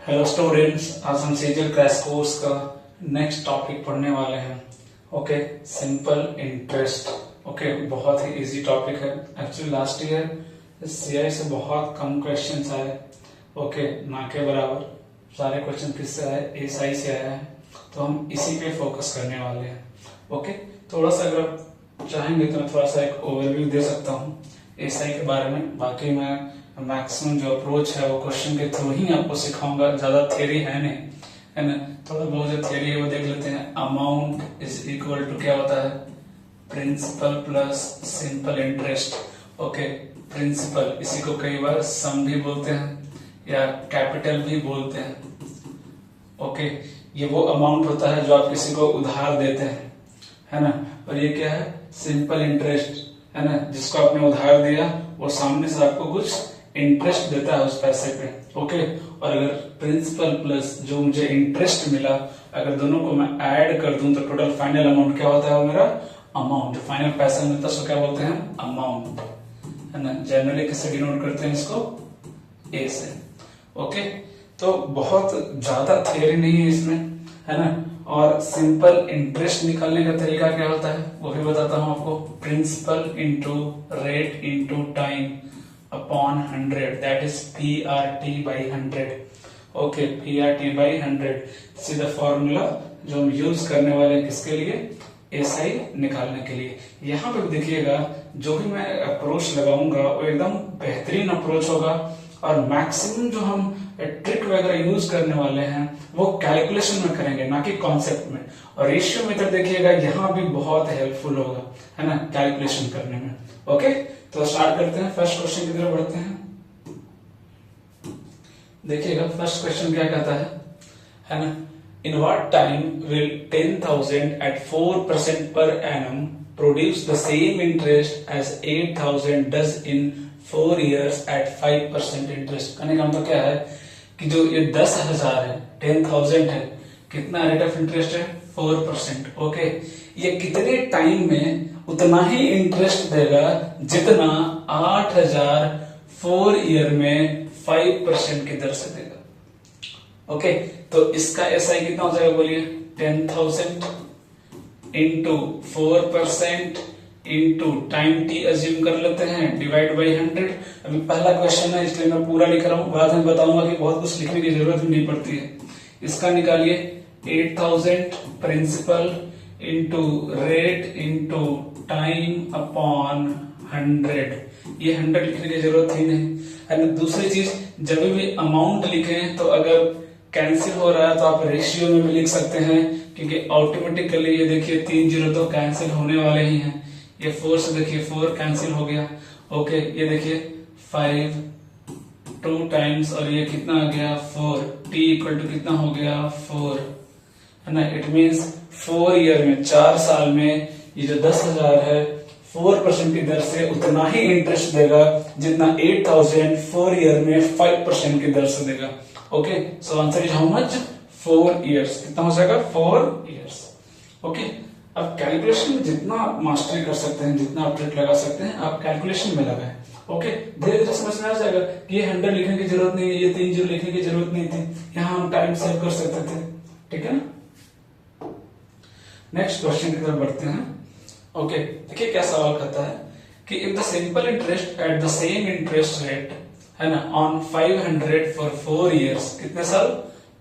Hello students, आज हम CGL crash course का नेक्स्ट टॉपिक पढ़ने वाले हैं। Okay, simple interest. ओके, बहुत ही इजी टॉपिक है। एक्चुअली लास्ट ईयर सीआई से बहुत कम क्वेश्चंस आए। ओके, ना के बराबर सारे क्वेश्चन किससे आए? एसआई से आया है, तो हम इसी पे फोकस करने वाले हैं। ओके, थोड़ा सा अगर आप चाहेंगे तो मैं थोड़ा सा एक ओवरव्यू दे सकता हूँ एसआई के बारे में। बाकी मैं मैक्सिमम जो अप्रोच है वो क्वेश्चन के थ्रू ही आपको सिखाऊंगा, ज्यादा थ्योरी है नहीं, है ना। थोड़ा बहुत जो थ्योरी है वो देख लेते हैं। अमाउंट इज इक्वल टू क्या होता है? Principal plus simple interest. Okay, principal इसी को कई बार सम भी बोलते हैं या कैपिटल भी बोलते हैं। ओके, ये वो अमाउंट होता है जो आप किसी को उधार देते हैं, है ना। और ये क्या है? सिंपल इंटरेस्ट, है ना। जिसको आपने उधार दिया वो सामने से आपको कुछ इंटरेस्ट देता है उस पैसे पे। ओके, और अगर प्रिंसिपल प्लस जो मुझे इंटरेस्ट मिला, अगर दोनों को मैं ऐड कर दूं तो टोटल फाइनल अमाउंट क्या होता है? वो मेरा अमाउंट, जो फाइनल पैसा मिलता है उसको क्या बोलते हैं? अमाउंट, है ना। जनरली किससे डिनोट करते हैं इसको? ए से। ओके, तो बहुत ज्यादा थियरी नहीं है इसमें, है ना। और सिंपल इंटरेस्ट निकालने का तरीका क्या होता है वो भी बताता हूं आपको। Principal into rate into time upon 100, that is PRT by 100। Okay, PRT by 100 सीधा फॉर्मूला जो हम यूज करने वाले हैं किसके लिए? एसआई निकालने के लिए। यहाँ पे देखिएगा, जो भी मैं अप्रोच लगाऊंगा वो एकदम बेहतरीन अप्रोच होगा, और मैक्सिमम जो हम ट्रिक वगैरह यूज करने वाले हैं वो कैलकुलेशन में करेंगे, ना कि कॉन्सेप्ट में। और रेशियो मेथड देखिएगा यहाँ भी बहुत हेल्पफुल होगा, है ना, कैलकुलेशन करने में। ओके, तो स्टार्ट करते हैं, फर्स्ट क्वेश्चन की तरफ बढ़ते हैं। देखिएगा फर्स्ट क्वेश्चन क्या कहता है ना। In what time will 10,000 at 4% per annum produce the same interest as 8,000 does in 4 years at 5% interest? कहने का मतलब क्या है कि जो ये 10,000 है, 10,000 है, कितना रेट ऑफ इंटरेस्ट है? 4%। ओके, ये कितने टाइम में उतना ही इंटरेस्ट देगा जितना 8,000 4 ईयर में 5% की दर से देगा। ओके, तो इसका एसआई कितना हो जाएगा बोलिए? 10,000 into 4% into time T assume कर लेते हैं, डिवाइड बाई 100। अभी पहला क्वेश्चन है इसलिए मैं पूरा लिख रहा हूं, बाद में बताऊंगा कि बहुत कुछ लिखने की जरूरत भी नहीं पड़ती है। इसका निकालिए 8,000 principal into rate into time upon 100। ये 100 लिखने की जरूरत ही नहीं है ना। दूसरी चीज, जब भी अमाउंट लिखें तो अगर कैंसिल हो रहा है तो आप रेशियो में भी लिख सकते हैं, क्योंकि ऑटोमेटिकली ये देखिए 3 जीरो तो कैंसिल होने वाले ही हैं। ये 4 से देखिए 4 कैंसिल हो गया। ओके, ये देखिए 5 2 टाइम्स, और ये कितना आ गया? 4। टी इक्वल टू कितना हो गया? 4, है ना। इट मीन्स 4 ईयर में, 4 साल में ये जो 10,000 है 4% की दर से उतना ही इंटरेस्ट देगा जितना 8,000 4 ईयर में 5% की दर से देगा। Okay, so answer is how much? 4 years. कितना हो जाएगा? 4 ईयर्स। ओके, अब कैलकुलेशन में जितना मास्टरी कर सकते हैं, जितना आप ट्रिक लगा सकते हैं, आप कैलकुलेशन में लगाएं। ओके, धीरे धीरे समझ में आ जाएगा कि ये 100 लिखने की जरूरत नहीं है, ये 3 जीरो लिखने की जरूरत नहीं थी, यहाँ हम टाइम सेव कर सकते थे। ठीक है ना। नेक्स्ट क्वेश्चन की तरफ बढ़ते हैं। ओके, देखिए क्या सवाल कहता है कि if the simple interest at the same interest rate, है ना, ऑन 500 फॉर 4 ईयर्स, कितने साल?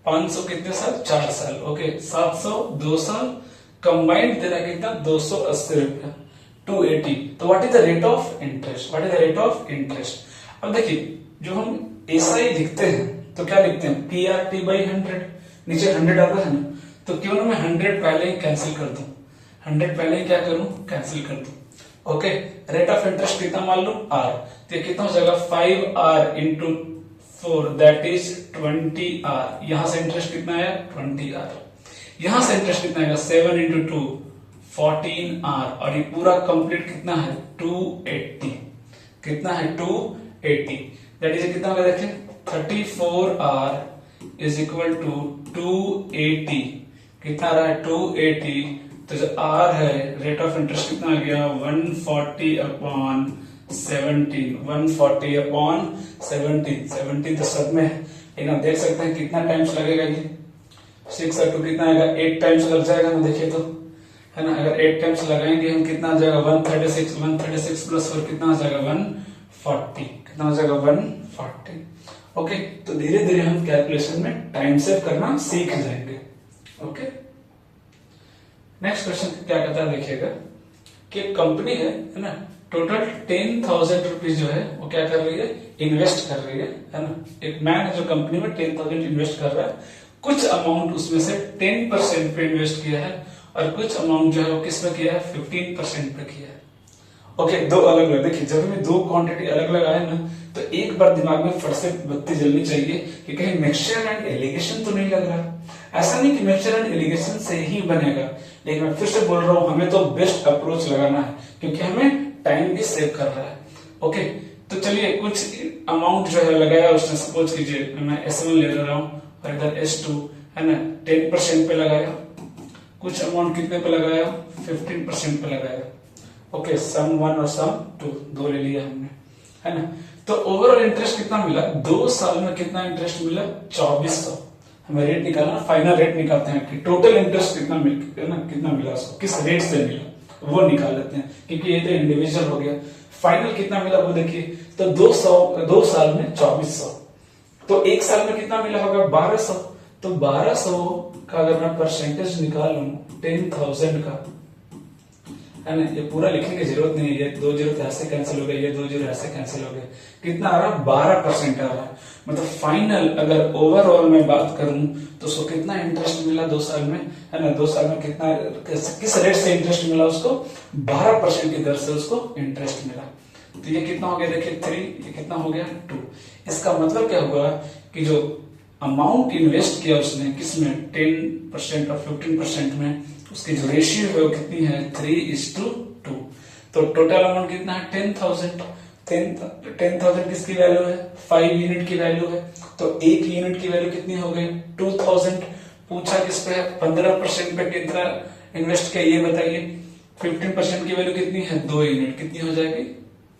500 कितने साल? 4 साल। ओके, 700 2 साल, कंबाइंड देना कितना? 280 रुपया, 280। तो what is the rate of interest? What is the rate of interest? अब देखिए, जो हम एसआई लिखते हैं तो क्या लिखते हैं? PRT by 100, नीचे 100 आता है ना, तो क्यों ना मैं 100 पहले ही कैंसिल कर दूं, 100 पहले ही क्या करूं? कैंसिल कर दूं। ओके, रेट ऑफ इंटरेस्ट कितना मान लो? R, तो कितना हो जाएगा? 5R into 4, that is 20R। यहां से इंटरेस्ट कितना आया? 20R। यहां से इंटरेस्ट कितना आएगा? 7 इंटू 2 14R, और ये पूरा कंप्लीट कितना है? 280। कितना है? 280। दैट इज कितना होगा? देखिए 34R इज इक्वल टू 280। कितना आ रहा है? 280। तो जो R है, रेट ऑफ इंटरेस्ट कितना आ गया? 140 अपॉन 17। 140 अपॉन 17 तो सब में लेकिन आप देख सकते हैं कितना टाइम्स लगेगा ये 6 और 2 कितना आएगा 8 टाइम्स लग जाएगा ना, देखिए तो है ना। अगर 8 टाइम्स लगाएंगे हम कितना आ जाएगा 136 प्लस 4 कितना आ जाएगा 140, कितना आ जाएगा 140। ओके, तो धीरे धीरे हम कैलकुलेशन में टाइम सेव करना सीख जाएंगे। ओके, नेक्स्ट क्वेश्चन क्या कहता है देखिएगा कि कंपनी है ना, टोटल 10,000 रुपीज जो है वो क्या कर रही है, इन्वेस्ट कर रही है ना। एक मैन है जो कंपनी में 10,000 इन्वेस्ट कर रहा है, कुछ अमाउंट उसमें से 10% पे इन्वेस्ट किया है और कुछ अमाउंट जो है वो किस पे किया है 15% पे किया है। ओके, दो अलग अलग, देखिए जब हमें दो क्वांटिटी अलग अलग आए ना तो एक बार दिमाग में फट से बत्ती जलनी चाहिए कि कहीं मिक्सचर एंड एलिगेशन तो नहीं लग रहा। ऐसा नहीं कि मिक्सचर एंड एलिगेशन से ही बनेगा, लेकिन मैं फिर से बोल रहा हूं हमें तो बेस्ट अप्रोच लगाना है क्योंकि हमें टाइम भी सेव कर रहा है। ओके, तो चलिए कुछ अमाउंट जो है लगाया उसने, सपोज कीजिए मैं S1 ले रहा हूं और इधर S2 है ना 10% पे लगाया, कुछ अमाउंट कितने पे लगाया 15% पे लगाया। ओके, सम 1 और सम 2 दो ले लिया हमने, है ना। तो ओवरऑल इंटरेस्ट कितना मिला 2 साल में, कितना इंटरेस्ट मिला 2400। हमें रेट निकालना, फाइनल रेट निकालते हैं कि टोटल इंटरेस्ट कितना मिला उसको, किस रेट से मिला वो निकाल लेते हैं क्योंकि ये तो इंडिविजुअल हो गया। फाइनल कितना मिला वो देखिए, तो 2 साल में 2400, तो 1 साल में कितना मिला होगा 1200। तो 1200 का अगर मैं परसेंटेज निकाल लूं 10,000 का, है ना, ये पूरा लिखने की जरूरत नहीं है, ये 2 जीरो ऐसे कैंसिल हो गए, ये 2 जीरो ऐसे कैंसिल हो गए, कितना आ रहा है 12% आ रहा है। मतलब फाइनल अगर ओवरऑल में बात करूं तो उसको कितना इंटरेस्ट मिला 2 साल में, है ना, 2 साल में कितना किस रेट से इंटरेस्ट मिला उसको 12% की दर से उसको इंटरेस्ट मिला। तो ये कितना हो गया देखिए 3, ये कितना हो गया 2। इसका मतलब क्या हुआ कि जो अमाउंट इन्वेस्ट किया उसने किसमें 10% और 15% में, उसकी जो रेशियो है वो कितनी है 3:2। तो टोटल अमाउंट कितना है 10,000। 10,000 किसकी वैल्यू है 5 यूनिट की वैल्यू है, तो 1 यूनिट की वैल्यू कितनी हो गई 2,000। पूछा किस पे 15% पे कितना इन्वेस्ट किया ये बताइए। 15% की वैल्यू कितनी है 2 यूनिट, कितनी हो जाएगी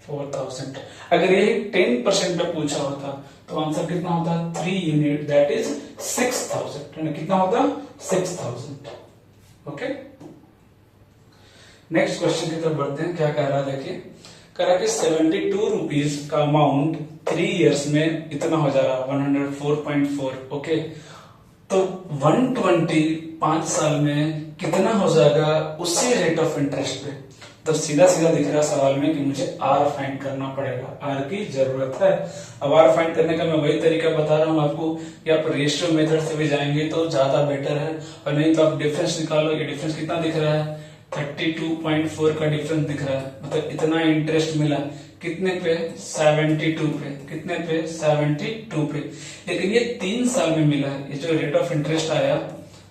4,000। अगर ये 10% पे पूछा होता तो आंसर कितना होता 3 यूनिट, दैट इज 6,000। कितना होता 6,000। ओके, नेक्स्ट क्वेश्चन की तरफ बढ़ते हैं। क्या कह रहा है देखिए, कह रहा कि 72 रुपीज का अमाउंट 3 इयर्स में इतना हो जा रहा 104.4। ओके, तो 120 5 साल में कितना हो जाएगा उसी रेट ऑफ इंटरेस्ट पे। तो सीधा सीधा दिख रहा सवाल में कि मुझे आर फाइंड करना पड़ेगा, आर की जरूरत है। अब आर फाइंड करने का मैं वही तरीका बता रहा हूं आपको कि आप रेशियो मेथड से भी जाएंगे तो ज्यादा बेटर है, और नहीं तो आप डिफरेंस निकालो। ये डिफरेंस कितना दिख रहा है 32.4 का डिफरेंस दिख रहा है, मतलब इतना इंटरेस्ट मिला कितने पे 72 पे, कितने पे 72 पे। लेकिन ये 3 साल में मिला है, ये जो रेट ऑफ इंटरेस्ट आया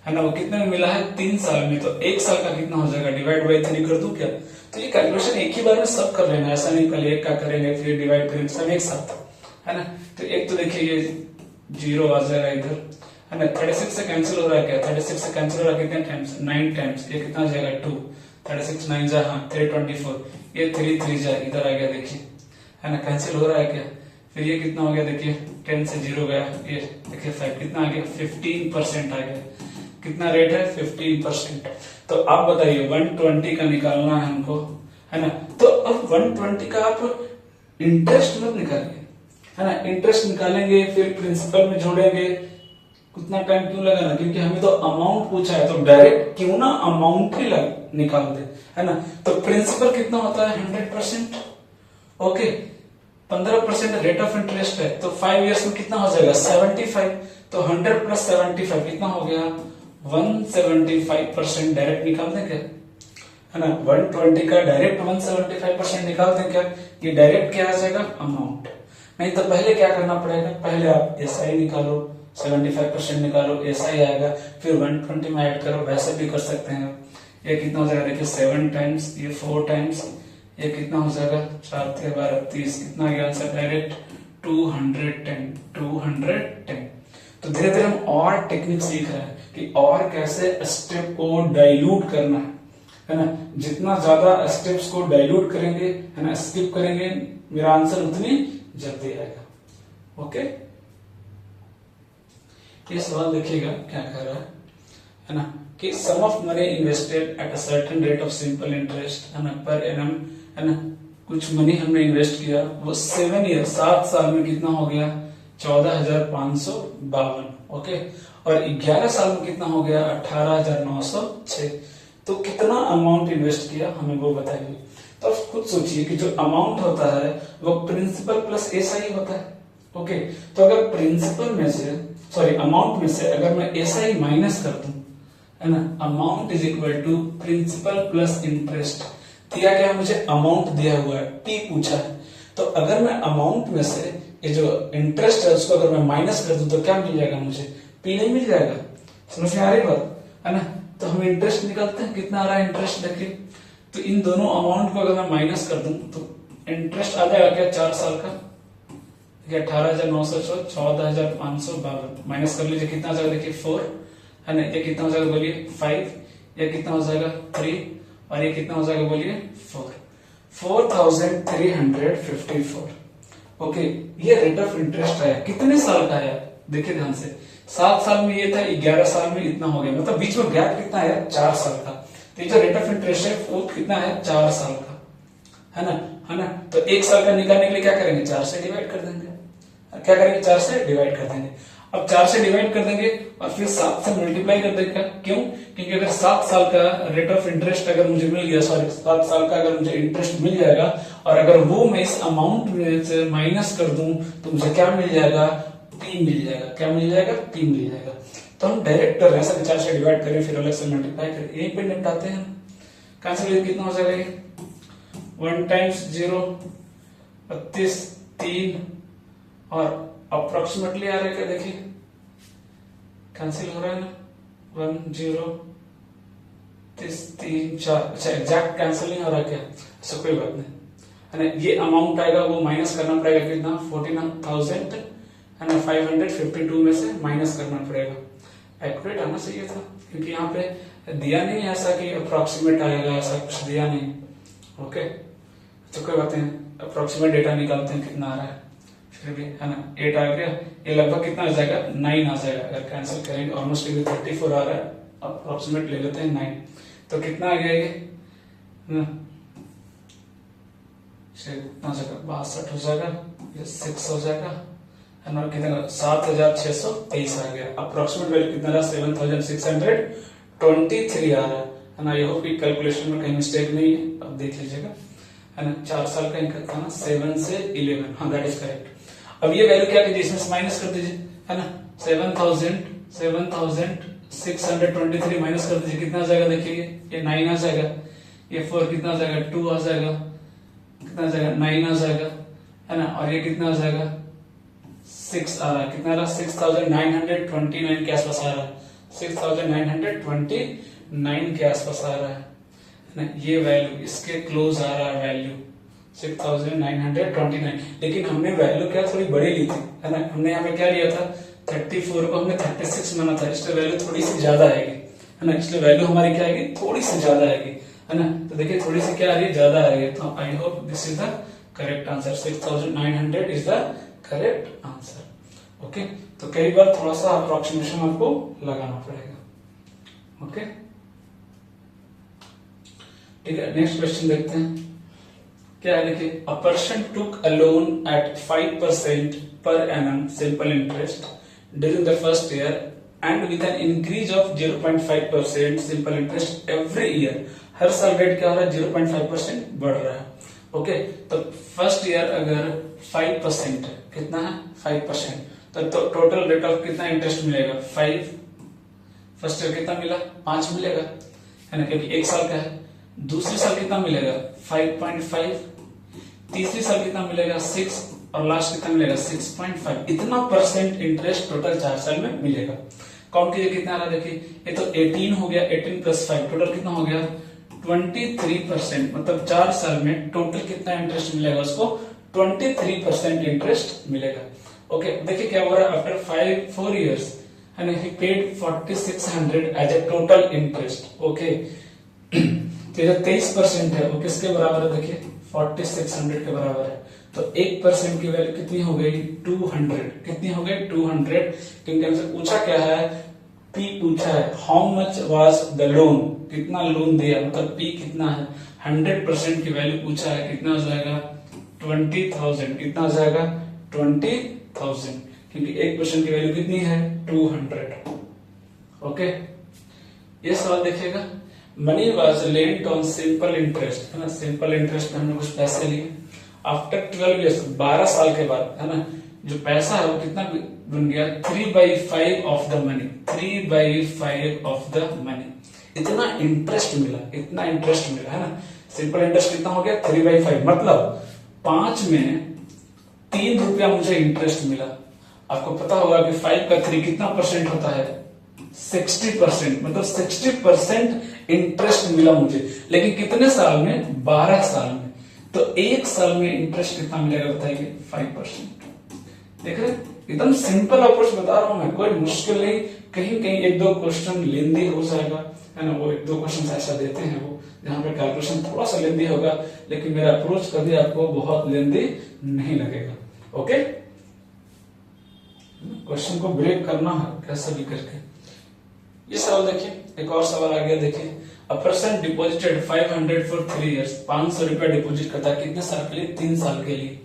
है ना वो कितने में मिला है 3 साल में। तो 1 साल का कितना हो जाएगा डिवाइड बाई 3 कर दूं क्या। तो ये कैलकुलेशन एक ही बार में सब कर लेना, ऐसा नहीं पहले 1 का करेंगे फिर डिवाइड करेंगे, सब एक साथ, है ना। तो एक तो देखिए ये 0 आ जाएगा इधर, है ना। 36 से कैंसिल हो रहा है क्या, 36 से कैंसिल हो रहा है कितने टाइम्स 9 टाइम्स, ये कितना हो जाएगा 2। 36 9 जा हाँ 324, ये 3 3 जा इधर आ गया देखिए, है ना, कैंसिल हो रहा है क्या। फिर ये कितना हो गया देखिए 10 से 0 गया, ये देखिए 5 कितना आ गया 15% आ गया। कितना रेट है 15%। तो आप बताइए 120 का निकालना है हमको, है ना। तो अब 120 का आप इंटरेस्ट मत निकालिए, है ना। इंटरेस्ट निकालेंगे फिर प्रिंसिपल में जोड़ेंगे, उतना टाइम क्यों लगाना, क्योंकि हमें तो अमाउंट पूछा है तो डायरेक्ट क्यों ना अमाउंट ही निकाल दे, है ना। तो प्रिंसिपल कितना होता है 100%। ओके, 15% रेट ऑफ इंटरेस्ट है तो 5 इयर्स में कितना हो जाएगा 75। तो 100 प्लस 75 कितना हो गया 175% डायरेक्ट निकाल दें क्या, है ना। 120 का डायरेक्ट 175% निकाल दें क्या, ये डायरेक्ट क्या आ जाएगा अमाउंट। नहीं तो पहले क्या करना पड़ेगा, पहले आप एसआई निकालो 75% निकालो, एसआई आएगा, फिर 120 में ऐड करो, वैसे भी कर सकते हैं। ये कितना हो जाएगा देखिए 7 टाइम्स, ये 4 टाइम्स, ये कितना हो जाएगा 4 × 12 30, कितना गया आंसर डायरेक्ट 210। तो धीरे धीरे हम और टेक्निक सीख रहे हैं कि और कैसे स्टेप को डाइल्यूट करना है ना। जितना ज्यादा स्टेप्स को डाइल्यूट करेंगे, है ना, स्किप करेंगे, मेरा आंसर उतनी जल्दी आएगा। ओके। ये सवाल देखिएगा क्या कह रहा है ना, कि sum of money invested at a certain rate of simple interest है ना पर एनम, है ना, कुछ मनी हमने इन्वेस्ट किया, वो 7 ईयर 7 साल में कितना हो गया 14,552, ओके, और 11 साल में कितना हो गया 18,906। तो कितना अमाउंट इन्वेस्ट किया हमें वो बताइए। तो आप खुद सोचिए कि जो अमाउंट होता है वो प्रिंसिपल प्लस एसआई होता है, ओके। तो अगर प्रिंसिपल में से, सॉरी अमाउंट में से अगर मैं एसआई माइनस कर दूं, है ना, amount is equal to principal plus interest. दिया गया मुझे अमाउंट दिया हुआ है, पी पूछा है, तो अगर मैं अमाउंट में से ये जो इंटरेस्ट है उसको अगर मैं माइनस कर दूं तो क्या मिल जाएगा मुझे, पी नहीं मिल जाएगा। समझ में आ रही बात है ना। तो हम इंटरेस्ट निकालते हैं, कितना आ रहा है इंटरेस्ट देखिए। तो इन दोनों अमाउंट को अगर मैं माइनस कर दूं तो इंटरेस्ट आ जाएगा क्या 4 साल का, 18,900 14,552 माइनस कर लीजिए, कितना आ जाएगा देखिए 4, है ना, ये कितना हो जाएगा बोलिए 5, ये कितना हो जाएगा 3, और ये कितना हो जाएगा बोलिए 4, 4,354, ओके। ये रेट ऑफ इंटरेस्ट आया, कितने साल का आया देखिए ध्यान से, 7 साल में ये था, 11 साल में इतना हो गया, मतलब बीच में गैप कितना है 4 साल का। तो ये जो रेट ऑफ इंटरेस्ट है वो कितना है 4 साल का, है ना। तो 1 साल का निकालने के लिए क्या करेंगे 4 से डिवाइड कर देंगे, क्या करेंगे 4 से डिवाइड कर देंगे। अब 4 से डिवाइड कर देंगे और फिर 7 से मल्टीप्लाई कर देंगे, क्यों, क्योंकि अगर 7 साल का रेट ऑफ इंटरेस्ट अगर मुझे मिल गया, सॉरी 7 साल का अगर मुझे इंटरेस्ट मिल जाएगा और अगर वो मैं इस अमाउंट में से माइनस कर दूं तो मुझे क्या मिल जाएगा, पी मिल जाएगा। क्या मिल जाएगा, पी मिल जाएगा। तो हम डायरेक्ट कर रहे हैं, 4 से डिवाइड करें फिर अलग से मल्टीप्लाई करें, यहीं पे निपटाते हैं। कैंसिल कितना हो जाएगा 1 टाइम्स 0 32 3 और अप्रोक्सीमेटली आ रहा है क्या देखिए, कैंसिल हो रहा है ना 1 0 3 4, अच्छा एग्जैक्ट कैंसिल नहीं हो रहा क्या, ऐसा कोई बात नहीं, है ना। ये अमाउंट आएगा वो माइनस करना पड़ेगा कितना 14,000, है ना, 552 में से माइनस करना पड़ेगा। एक्यूरेट आना चाहिए था, क्योंकि यहाँ पे दिया नहीं है ऐसा कि अप्रोक्सीमेट आएगा, ऐसा कुछ दिया नहीं, ओके। तो कोई बात नहीं, अप्रोक्सीमेट डेटा निकालते हैं कितना आ रहा है, फिर भी है ना 8 आ गया, ये लगभग कितना आ जाएगा 9 आ जाएगा। अगर कैंसिल करेंगे ऑलमोस्ट 34 आ रहा है, अप्रोक्सीमेट ले लेते हैं 9, तो कितना आ गया ये कितना हो जाएगा 62 हो जाएगा, ये 6 हो जाएगा, है ना, कितना 7,623 आ गया। अप्रोक्सीमेट वैल्यू कितना रहा 7,623 आ रहा है ना। ये होप कि कैलकुलेशन में कहीं मिस्टेक नहीं है, अब देख लीजिएगा, है ना। 4 साल का इनका था ना 7 से 11, हाँ दैट इज करेक्ट। अब ये वैल्यू क्या कीजिए, इसमें से माइनस कर दीजिए, है ना। 7,623 माइनस कर दीजिए, कितना आ जाएगा देखिए, ये 9 आ जाएगा, ये 4 कितना आ जाएगा 2 आ जाएगा, कितना आ जाएगा 9 आ जाएगा, है ना, और ये कितना आ जाएगा 6 आ रहा है, कितना आ रहा है 6,929 के आसपास आ रहा है, 6,929 के आसपास आ रहा है ना। ये वैल्यू इसके क्लोज आ रहा है वैल्यू 6,929, लेकिन हमने वैल्यू क्या थोड़ी बड़ी ली थी, है ना। हमने यहाँ पे क्या लिया था 34 को हमने 36 माना था, इसलिए वैल्यू थोड़ी सी ज्यादा आएगी, है ना। इसलिए वैल्यू हमारी क्या आएगी, थोड़ी सी ज्यादा आएगी, है ना। तो देखिए थोड़ी सी क्या आ रही है, ज्यादा आ रही है। तो I hope this is the correct answer, 6,900 is the correct answer, okay. तो कई बार थोड़ा सा अप्रोक्सीमेशन आपको लगाना पड़ेगा, ओके। ठीक है, नेक्स्ट क्वेश्चन देखते हैं क्या है। देखिए, a person took a loan eight 5% per annum simple interest during the first year and with an increase of 0.5% simple interest every year. हर साल रेट क्या हो रहा है 0.5% बढ़ रहा है, ओके। तो फर्स्ट ईयर अगर 5% है, कितना है 5%, तो टोटल रेट ऑफ कितना इंटरेस्ट मिलेगा 5, फर्स्ट ईयर कितना मिला 5 मिलेगा, है ना, क्योंकि 1 साल का है। दूसरी साल कितना मिलेगा 5.5, तीसरी साल कितना मिलेगा 6 और लास्ट कितना मिलेगा 6.5। इतना परसेंट इंटरेस्ट टोटल 4 साल में मिलेगा। काउंट कीजिए कितना आ रहा है, देखिए ये तो 18 हो गया, 18 + 5 टोटल कितना हो गया 23%, मतलब 4 साल में टोटल कितना इंटरेस्ट मिलेगा उसको 23% इंटरेस्ट मिलेगा, ओके। देखिए क्या हो रहा है, आफ्टर 4 years है ना, he paid 4,600 as a total interest, okay. तो ये 23% है वो किसके बराबर है, देखिए 4,600 के बराबर है। तो 1% की वैल्यू कितनी हो गई 200। कितनी हो गई 200, क्योंकि हमसे पूछा क्या है, पी पूछा है, how much was the loan, कितना लोन दिया, मतलब पी कितना है। 100% की वैल्यू पूछा है, कितना हो जाएगा 20,000। कितना हो जाएगा 20,000, क्योंकि 1% की वैल्यू कितनी है 200। ओके, ये सवाल देखिएगा। Money was lent on simple interest, है ना, सिंपल इंटरेस्ट में हमने कुछ पैसे लिए। आफ्टर 12 ईयर्स, 12 साल के बाद, है ना, जो पैसा है वो कितना बन गया 3/5 of the money. 3/5 of the money, इतना इंटरेस्ट मिला, इतना इंटरेस्ट मिला, है ना। सिंपल इंटरेस्ट कितना हो गया 3/5, मतलब 5 में 3 रुपया मुझे इंटरेस्ट मिला। आपको पता होगा कि 5 का 3 कितना परसेंट होता है 60%, मतलब 60% इंटरेस्ट मिला मुझे। लेकिन कितने साल में 12 साल में। तो 1 साल में इंटरेस्ट कितना मिलेगा बताइए 5%। देख रहे, एकदम सिंपल अप्रोच बता रहा हूं मैं, कोई मुश्किल नहीं। कहीं कहीं 1-2 क्वेश्चन लेंदी हो जाएगा, है ना, वो 1-2 क्वेश्चन ऐसा देते हैं वो जहां पे कैलकुलेशन थोड़ा सा लेंदी होगा, लेकिन मेरा अप्रोच कभी आपको बहुत लेंदी नहीं लगेगा। ओके, क्वेश्चन को ब्रेक करना है कैसे भी करके। ये सवाल देखिए, एक और सवाल आ गया, देखिए। A person deposited 500 for 3 years, 500 रुपया डिपॉजिट करता है, कितने साल के लिए 3 साल के लिए।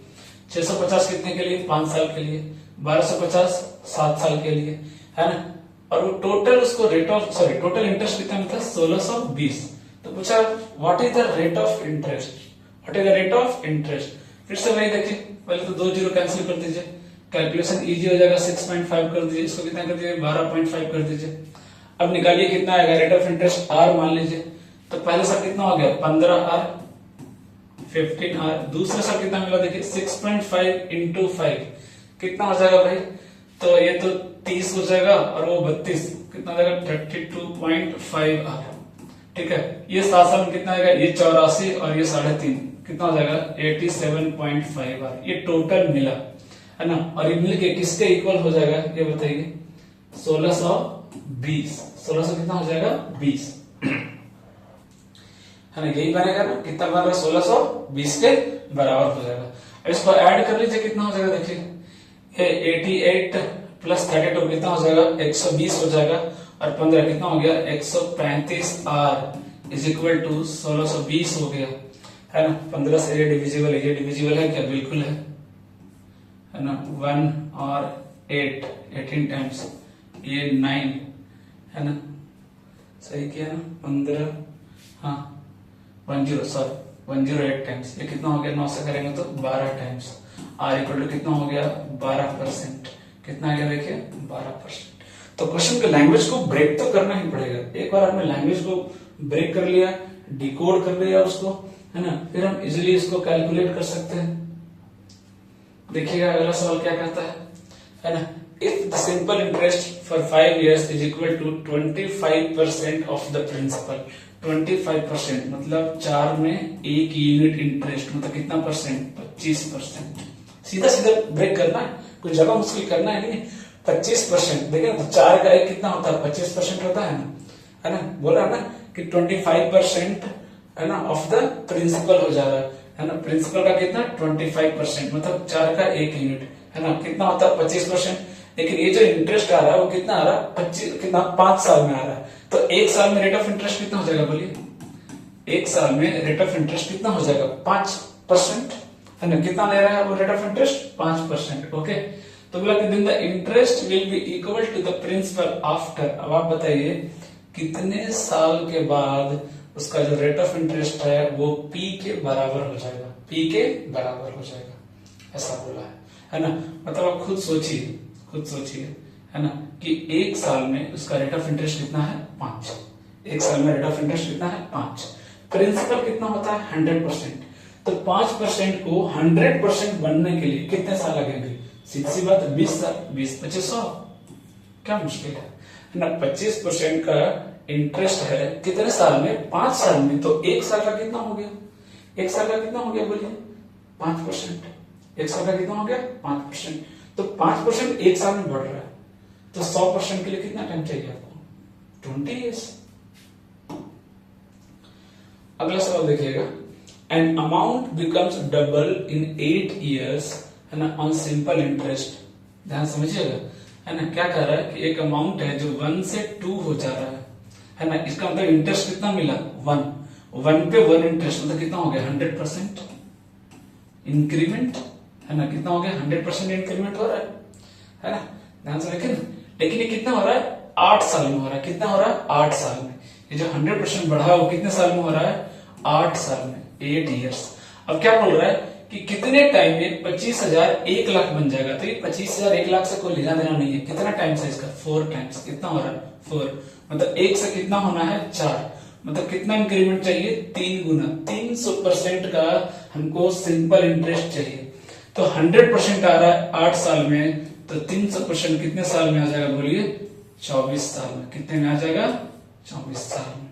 650 कितने के लिए 5 साल के लिए। 1250 7 साल के लिए, है ना। और वो टोटल उसको टोटल इंटरेस्ट कितना मिलता है 1620। तो पूछा what is the rate of interest, what is the rate of interest. फिर से वही देखिए, पहले तो 2 जीरो कैंसिल कर दीजिए, कैलकुलेशन इजी हो जाएगा। 6.5 कर दीजिए, इसको कितना कर दीजिए 12.5 कर दीजिए। अब निकालिए कितना आएगा रेट ऑफ इंटरेस्ट आर मान लीजिए। तो पहले साल कितना हो गया 15R 15R। दूसरे साल कितना मिला देखिए 6.5 इंटू 5 कितना हो जाएगा भाई, तो ये तो 30 हो जाएगा और वो 32 कितना हो जाएगा 32.5R। ठीक है, ये 7 साल में कितना आएगा, ये 84 और ये 3.5 कितना हो जाएगा 87.5R। ये टोटल मिला, है ना। और ये मिलके किसके इक्वल हो जाएगा ये बताइए 1620। 1600 कितना हो जाएगा 20, है ना, यही बनेगा ना। कितना बन रहा है 1620 के बराबर हो जाएगा। अब इसको ऐड कर लीजिए, कितना हो जाएगा देखिए, ये 88 प्लस 32 कितना हो जाएगा 120 हो जाएगा। और 15 कितना हो गया 135R इज इक्वल टू 1620 हो गया, है ना। 15 से ये डिविजिबल है, ये डिविजिबल है क्या, बिल्कुल है ना। 1 और 8 18 टाइम्स, ये 9, है ना, सही किया ना। 15 हाँ 108 टाइम्स, ये कितना हो गया 9 से करेंगे तो 12 टाइम्स। आर इक्वल टू कितना हो गया 12%, कितना आ गया देखिए 12%। तो क्वेश्चन के लैंग्वेज को ब्रेक तो करना ही पड़ेगा। एक बार आपने लैंग्वेज को ब्रेक कर लिया, डिकोड कर लिया उसको, है ना, फिर हम इजिली इसको कैलकुलेट कर सकते हैं। देखिएगा अगला सवाल क्या कहता है ना। If the simple interest for 5 years is equal to 25% of the principal. 25% मतलब 4 में 1 यूनिट इंटरेस्ट, मतलब कितना परसेंट 25%। सीधा सीधा ब्रेक करना है, कुछ जगह मुश्किल करना है नहीं। 25% देखिए ना, 4 का 1 कितना होता है 25% होता है ना, बोला ना कि 25% है ना ऑफ द प्रिंसिपल हो जा रहा है ना। प्रिंसिपल का कितना 25%, मतलब 4 का 1 यूनिट, है ना, कितना होता है 25%। लेकिन ये जो इंटरेस्ट आ रहा है वो कितना आ रहा है 25, कितना 5 साल में आ रहा है। तो 1 साल में रेट ऑफ इंटरेस्ट कितना हो जाएगा बोलिए, 1 साल में रेट ऑफ इंटरेस्ट कितना हो जाएगा 5%, है ना। कितना ले रहा है वो रेट ऑफ इंटरेस्ट 5%। ओके, तो बोला कि the interest will be equal to the principal after. अब आप बताइए कितने साल के बाद उसका जो रेट ऑफ इंटरेस्ट है वो पी के बराबर हो जाएगा, पी के बराबर हो जाएगा, ऐसा बोला है ना। मतलब आप खुद सोचिए, है ना, कि 1 साल में उसका रेट ऑफ इंटरेस्ट कितना है 5। 1 साल में रेट ऑफ इंटरेस्ट कितना है 5। प्रिंसिपल कितना होता है 100%। तो 5% को 100% बनने के लिए कितने साल लगेंगे, सीधी सी बात 20 साल, 20-25 क्या मुश्किल है ना। 25% का इंटरेस्ट है कितने साल में 5 साल में। तो 1 साल का कितना हो गया, 1 साल का कितना हो गया बोलिए 5%। 1 साल का कितना हो गया 5%। तो 5% 1 साल में बढ़ रहा है, तो 100% के लिए कितना टाइम चाहिए आपको 20 years। अगला सवाल देखिएगा, and amount becomes double in 8 years है ना ऑन सिंपल इंटरेस्ट। ध्यान समझिएगा, है ना, क्या कह रहा है कि एक अमाउंट है जो 1 से 2 हो जा रहा है ना, इसका मतलब इंटरेस्ट कितना मिला 1 पे 1 इंटरेस्ट, मतलब कितना हो गया 100% इंक्रीमेंट, है ना, कितना हो गया 100% इंक्रीमेंट हो रहा है ना, ध्यान से देखें। लेकिन ये कितना हो रहा है 8 साल में हो रहा है, कितना हो रहा है 8 साल में। ये जो 100% बढ़ा है वो कितने साल में हो रहा है 8 साल में, 8 years। अब क्या बोल रहा है कि कितने टाइम में 25,000 1 लाख बन जाएगा। तो ये 25,000 1 लाख से कोई लेना देना नहीं है। कितना टाइम से इसका 4 टाइम्स, कितना हो रहा है 4, मतलब 1 से कितना होना है 4, मतलब कितना इंक्रीमेंट चाहिए 3 गुना, 300% का हमको सिंपल इंटरेस्ट चाहिए। तो 100% आ रहा है 8 साल में, तो 300% कितने साल में आ जाएगा बोलिए 24 साल में। कितने में आ जाएगा 24 साल में,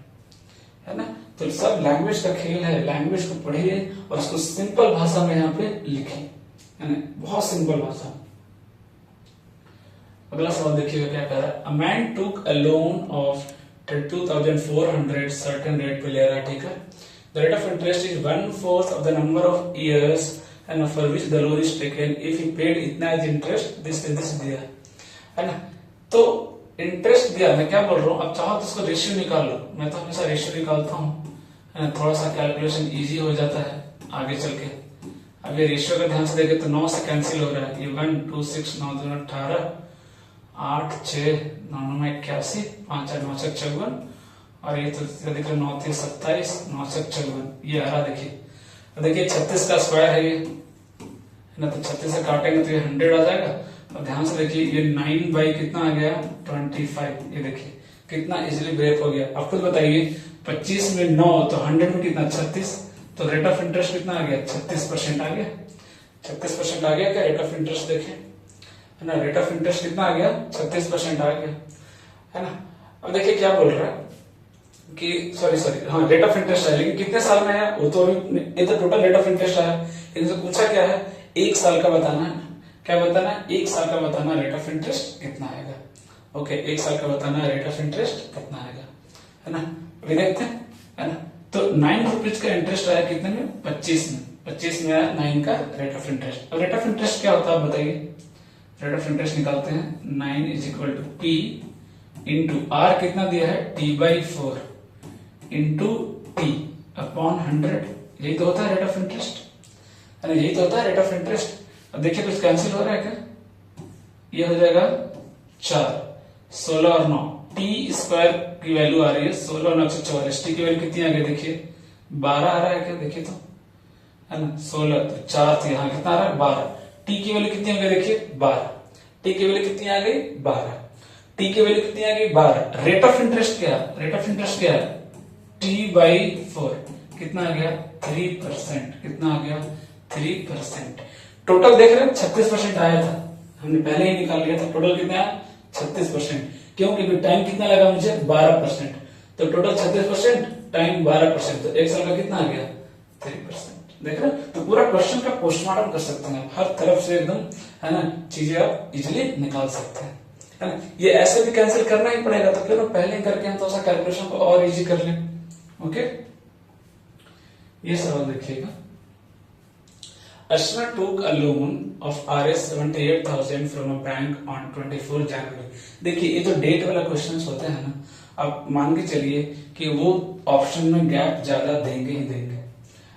है ना। तो सब लैंग्वेज का खेल है, लैंग्वेज को पढ़िए और उसको सिंपल भाषा में यहाँ पे लिखिए, है ना, बहुत सिंपल भाषा। अगला सवाल देखिएगा क्या कह रहा है। अ मैन टूक अ लोन ऑफ 32,400 सर्टेन रेट पे ले रहा है, ठीक है। The rate of interest is 1/4 of the number of years and for which the loan is taken if he paid इतना एज इंटरेस्ट दिस दिया, है ना। तो इंटरेस्ट दिया, मैं क्या बोल रहा हूँ, अब चाहो तो उसको रेशियो निकाल लो। मैं तो हमेशा रेशियो निकालता हूँ, थोड़ा सा कैलकुलेशन इजी हो जाता है आगे चल के। अब ये रेशियो का ध्यान से देखे तो 9 से कैंसिल हो रहा है, ये 1 2 6 9 2 18 8 6 9 9 81 5 8 9 6 56 और ये तो देख रहे 9 3 27 9 6 56, ये आ रहा देखिए 36 का स्क्वायर है ये, है ना। तो 36 से काटेंगे तो ये 100 आ जाएगा। और ध्यान से देखिए ये 9 बाई कितना आ गया 25, ये देखिए कितना इजीली ब्रेक हो गया। आप खुद बताइए 25 में 9 तो 100 में कितना 36, तो रेट ऑफ इंटरेस्ट कितना आ गया 36% आ गया, 36% आ गया क्या रेट ऑफ इंटरेस्ट देखें, है ना। रेट ऑफ इंटरेस्ट कितना आ गया 36% आ गया, है ना। अब देखिए क्या बोल रहा है कि सॉरी हाँ रेट ऑफ इंटरेस्ट है, लेकिन कितने साल में है वो तो ये तो टोटल रेट ऑफ इंटरेस्ट है, लेकिन पूछा क्या है 1 साल का बताना है। क्या बताना है 1 साल का बताना, रेट ऑफ इंटरेस्ट कितना आएगा। ओके 1 साल का बताना रेट ऑफ इंटरेस्ट कितना आएगा, है ना। अभी देखते हैं, है ना। तो 9 रुपीज का इंटरेस्ट आया कितने में 25 में आया 9 का रेट ऑफ इंटरेस्ट। अब रेट ऑफ इंटरेस्ट क्या होता है बताइए, रेट ऑफ इंटरेस्ट निकालते हैं 9 is equal to P into R कितना दिया है t/4 इंटू टी अपॉन 100, यही तो होता है रेट ऑफ इंटरेस्ट, है ना, यही तो होता है रेट ऑफ इंटरेस्ट। अब देखिए कुछ कैंसिल हो रहा है क्या, ये हो जाएगा 4 16 और 9 टी स्क्वायर की वैल्यू आ रही है 16 9 144, टी की वैल्यू कितनी आ गई देखिए 12 आ रहा है क्या, देखिए तो, है ना। 16 तो 4 तो यहाँ कितना आ रहा है 12, टी की वैल्यू कितनी आ गई देखिए 12, टी की वैल्यू कितनी आ गई 12, टी की वैल्यू कितनी आ गई 12। रेट ऑफ इंटरेस्ट क्या, रेट ऑफ इंटरेस्ट क्या है t/4 कितना आ गया 3%, कितना आ गया 3%। टोटल देख रहे हैं 36% आया था, हमने पहले ही निकाल लिया था। टोटल कितना आया 36%, क्यों, क्योंकि टाइम कितना लगा मुझे 12%, तो टोटल 36% टाइम 12%, तो 1 साल का कितना आ गया 3%। देख रहे हैं, तो पूरा क्वेश्चन का पोस्टमार्टम कर सकते हैं हर तरफ से एकदम, है ना, चीजें आप इजिली निकाल सकते हैं, है ना। ये ऐसे भी कैंसिल करना ही पड़ेगा, तो क्यों ना पहले करके हम थोड़ा सा कैलकुलेशन को और इजी कर लें। ओके, ये सवाल देखिएगा। Ashna took a loan of Rs 78,000 from a bank on 24 January। देखिए ये जो डेट वाला क्वेश्चन होते हैं ना, आप मान के चलिए कि वो ऑप्शन में गैप ज्यादा देंगे ही देंगे,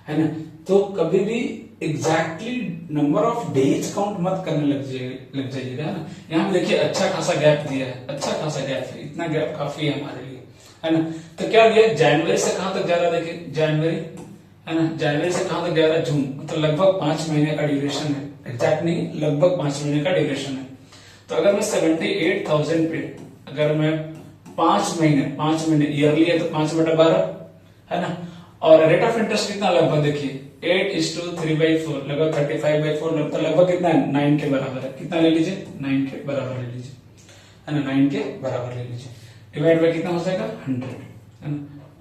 है ना। तो कभी भी exactly number of days count मत करने लग जाइएगा, है ना। यहाँ देखिए अच्छा खासा गैप दिया है, अच्छा खासा गैप है, इतना गैप काफी है हमारे लिए, है ना। तो क्या दिया जनवरी से कहां तक जा रहा, देखिए जनवरी, है ना, जनवरी से कहां तक 11 जून, मतलब लगभग 5 महीने का ड्यूरेशन है, एग्जैक्ट नहीं लगभग 5 महीने का ड्यूरेशन है। तो अगर मैं 78,000 पे अगर मैं 5 महीने ईयरली है तो 5/12, है ना। और रेट ऑफ इंटरेस्ट कितना लगभग देखिए 8:3/4, लगभग 35/4, लगभग कितना है 9 के बराबर है। कितना ले लीजिए 9 के बराबर ले लीजिए, है ना, 9 के बराबर ले लीजिए। डिवाइड बाई कितना हो जाएगा 100, है ना,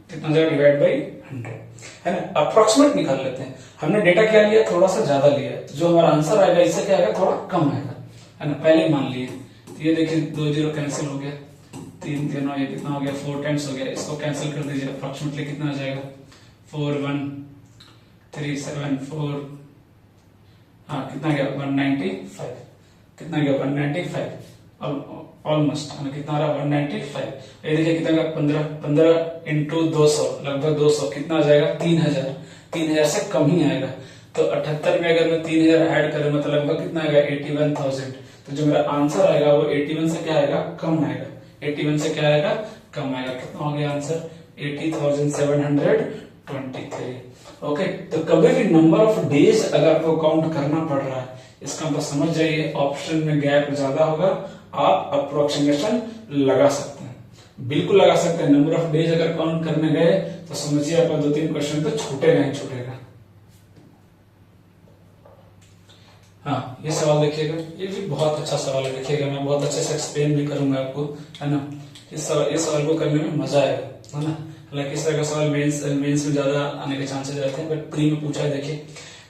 कितना हो जाएगा डिवाइड बाई 100, है ना। अप्रोक्सीमेट निकाल लेते हैं, हमने डेटा क्या लिया थोड़ा सा ज्यादा लिया है, तो जो हमारा आंसर आएगा इससे क्या आएगा थोड़ा कम आएगा, है ना, पहले मान लिए। तो ये देखिए 2 0 कैंसिल हो गया, 3 3 ये कितना हो गया 4 टाइम्स हो गया, इसको कैंसिल कर दीजिए, अप्रोक्सीमेटली कितना आ जाएगा 4 1 374, हाँ कितना गया 195, कितना गया 195 ऑलमोस्ट, कितना रहा 195। ये देखिए कितना गया 15 इंटू 200 लगभग 200, कितना आ जाएगा 3000 से कम ही आएगा। तो 78 में अगर मैं 3000 ऐड करूं मतलब लगभग कितना आएगा 81,000। तो जो मेरा आंसर आएगा वो 81 से क्या आएगा कम आएगा, 81 से क्या आएगा कम आएगा। कितना हो गया आंसर 80,723। ओके, तो कभी भी नंबर ऑफ डेज अगर आपको काउंट करना पड़ रहा है इसका मतलब समझ जाइए ऑप्शन में गैप ज्यादा होगा, आप अप्रोक्सीमेशन लगा सकते हैं, बिल्कुल लगा सकते हैं। नंबर ऑफ डेज अगर काउंट करने गए तो समझिए आपका 2-3 क्वेश्चन तो छूटेगा ही छूटेगा। हाँ ये सवाल देखिएगा, ये भी बहुत अच्छा सवाल है, देखिएगा मैं बहुत अच्छे से एक्सप्लेन भी करूंगा आपको, है ना। इस सवाल को करने में मजा आएगा, है ना। हालांकि इस तरह का सवाल मेंस में ज्यादा आने के चांसेस रहते हैं, बट प्री में पूछा है। देखिए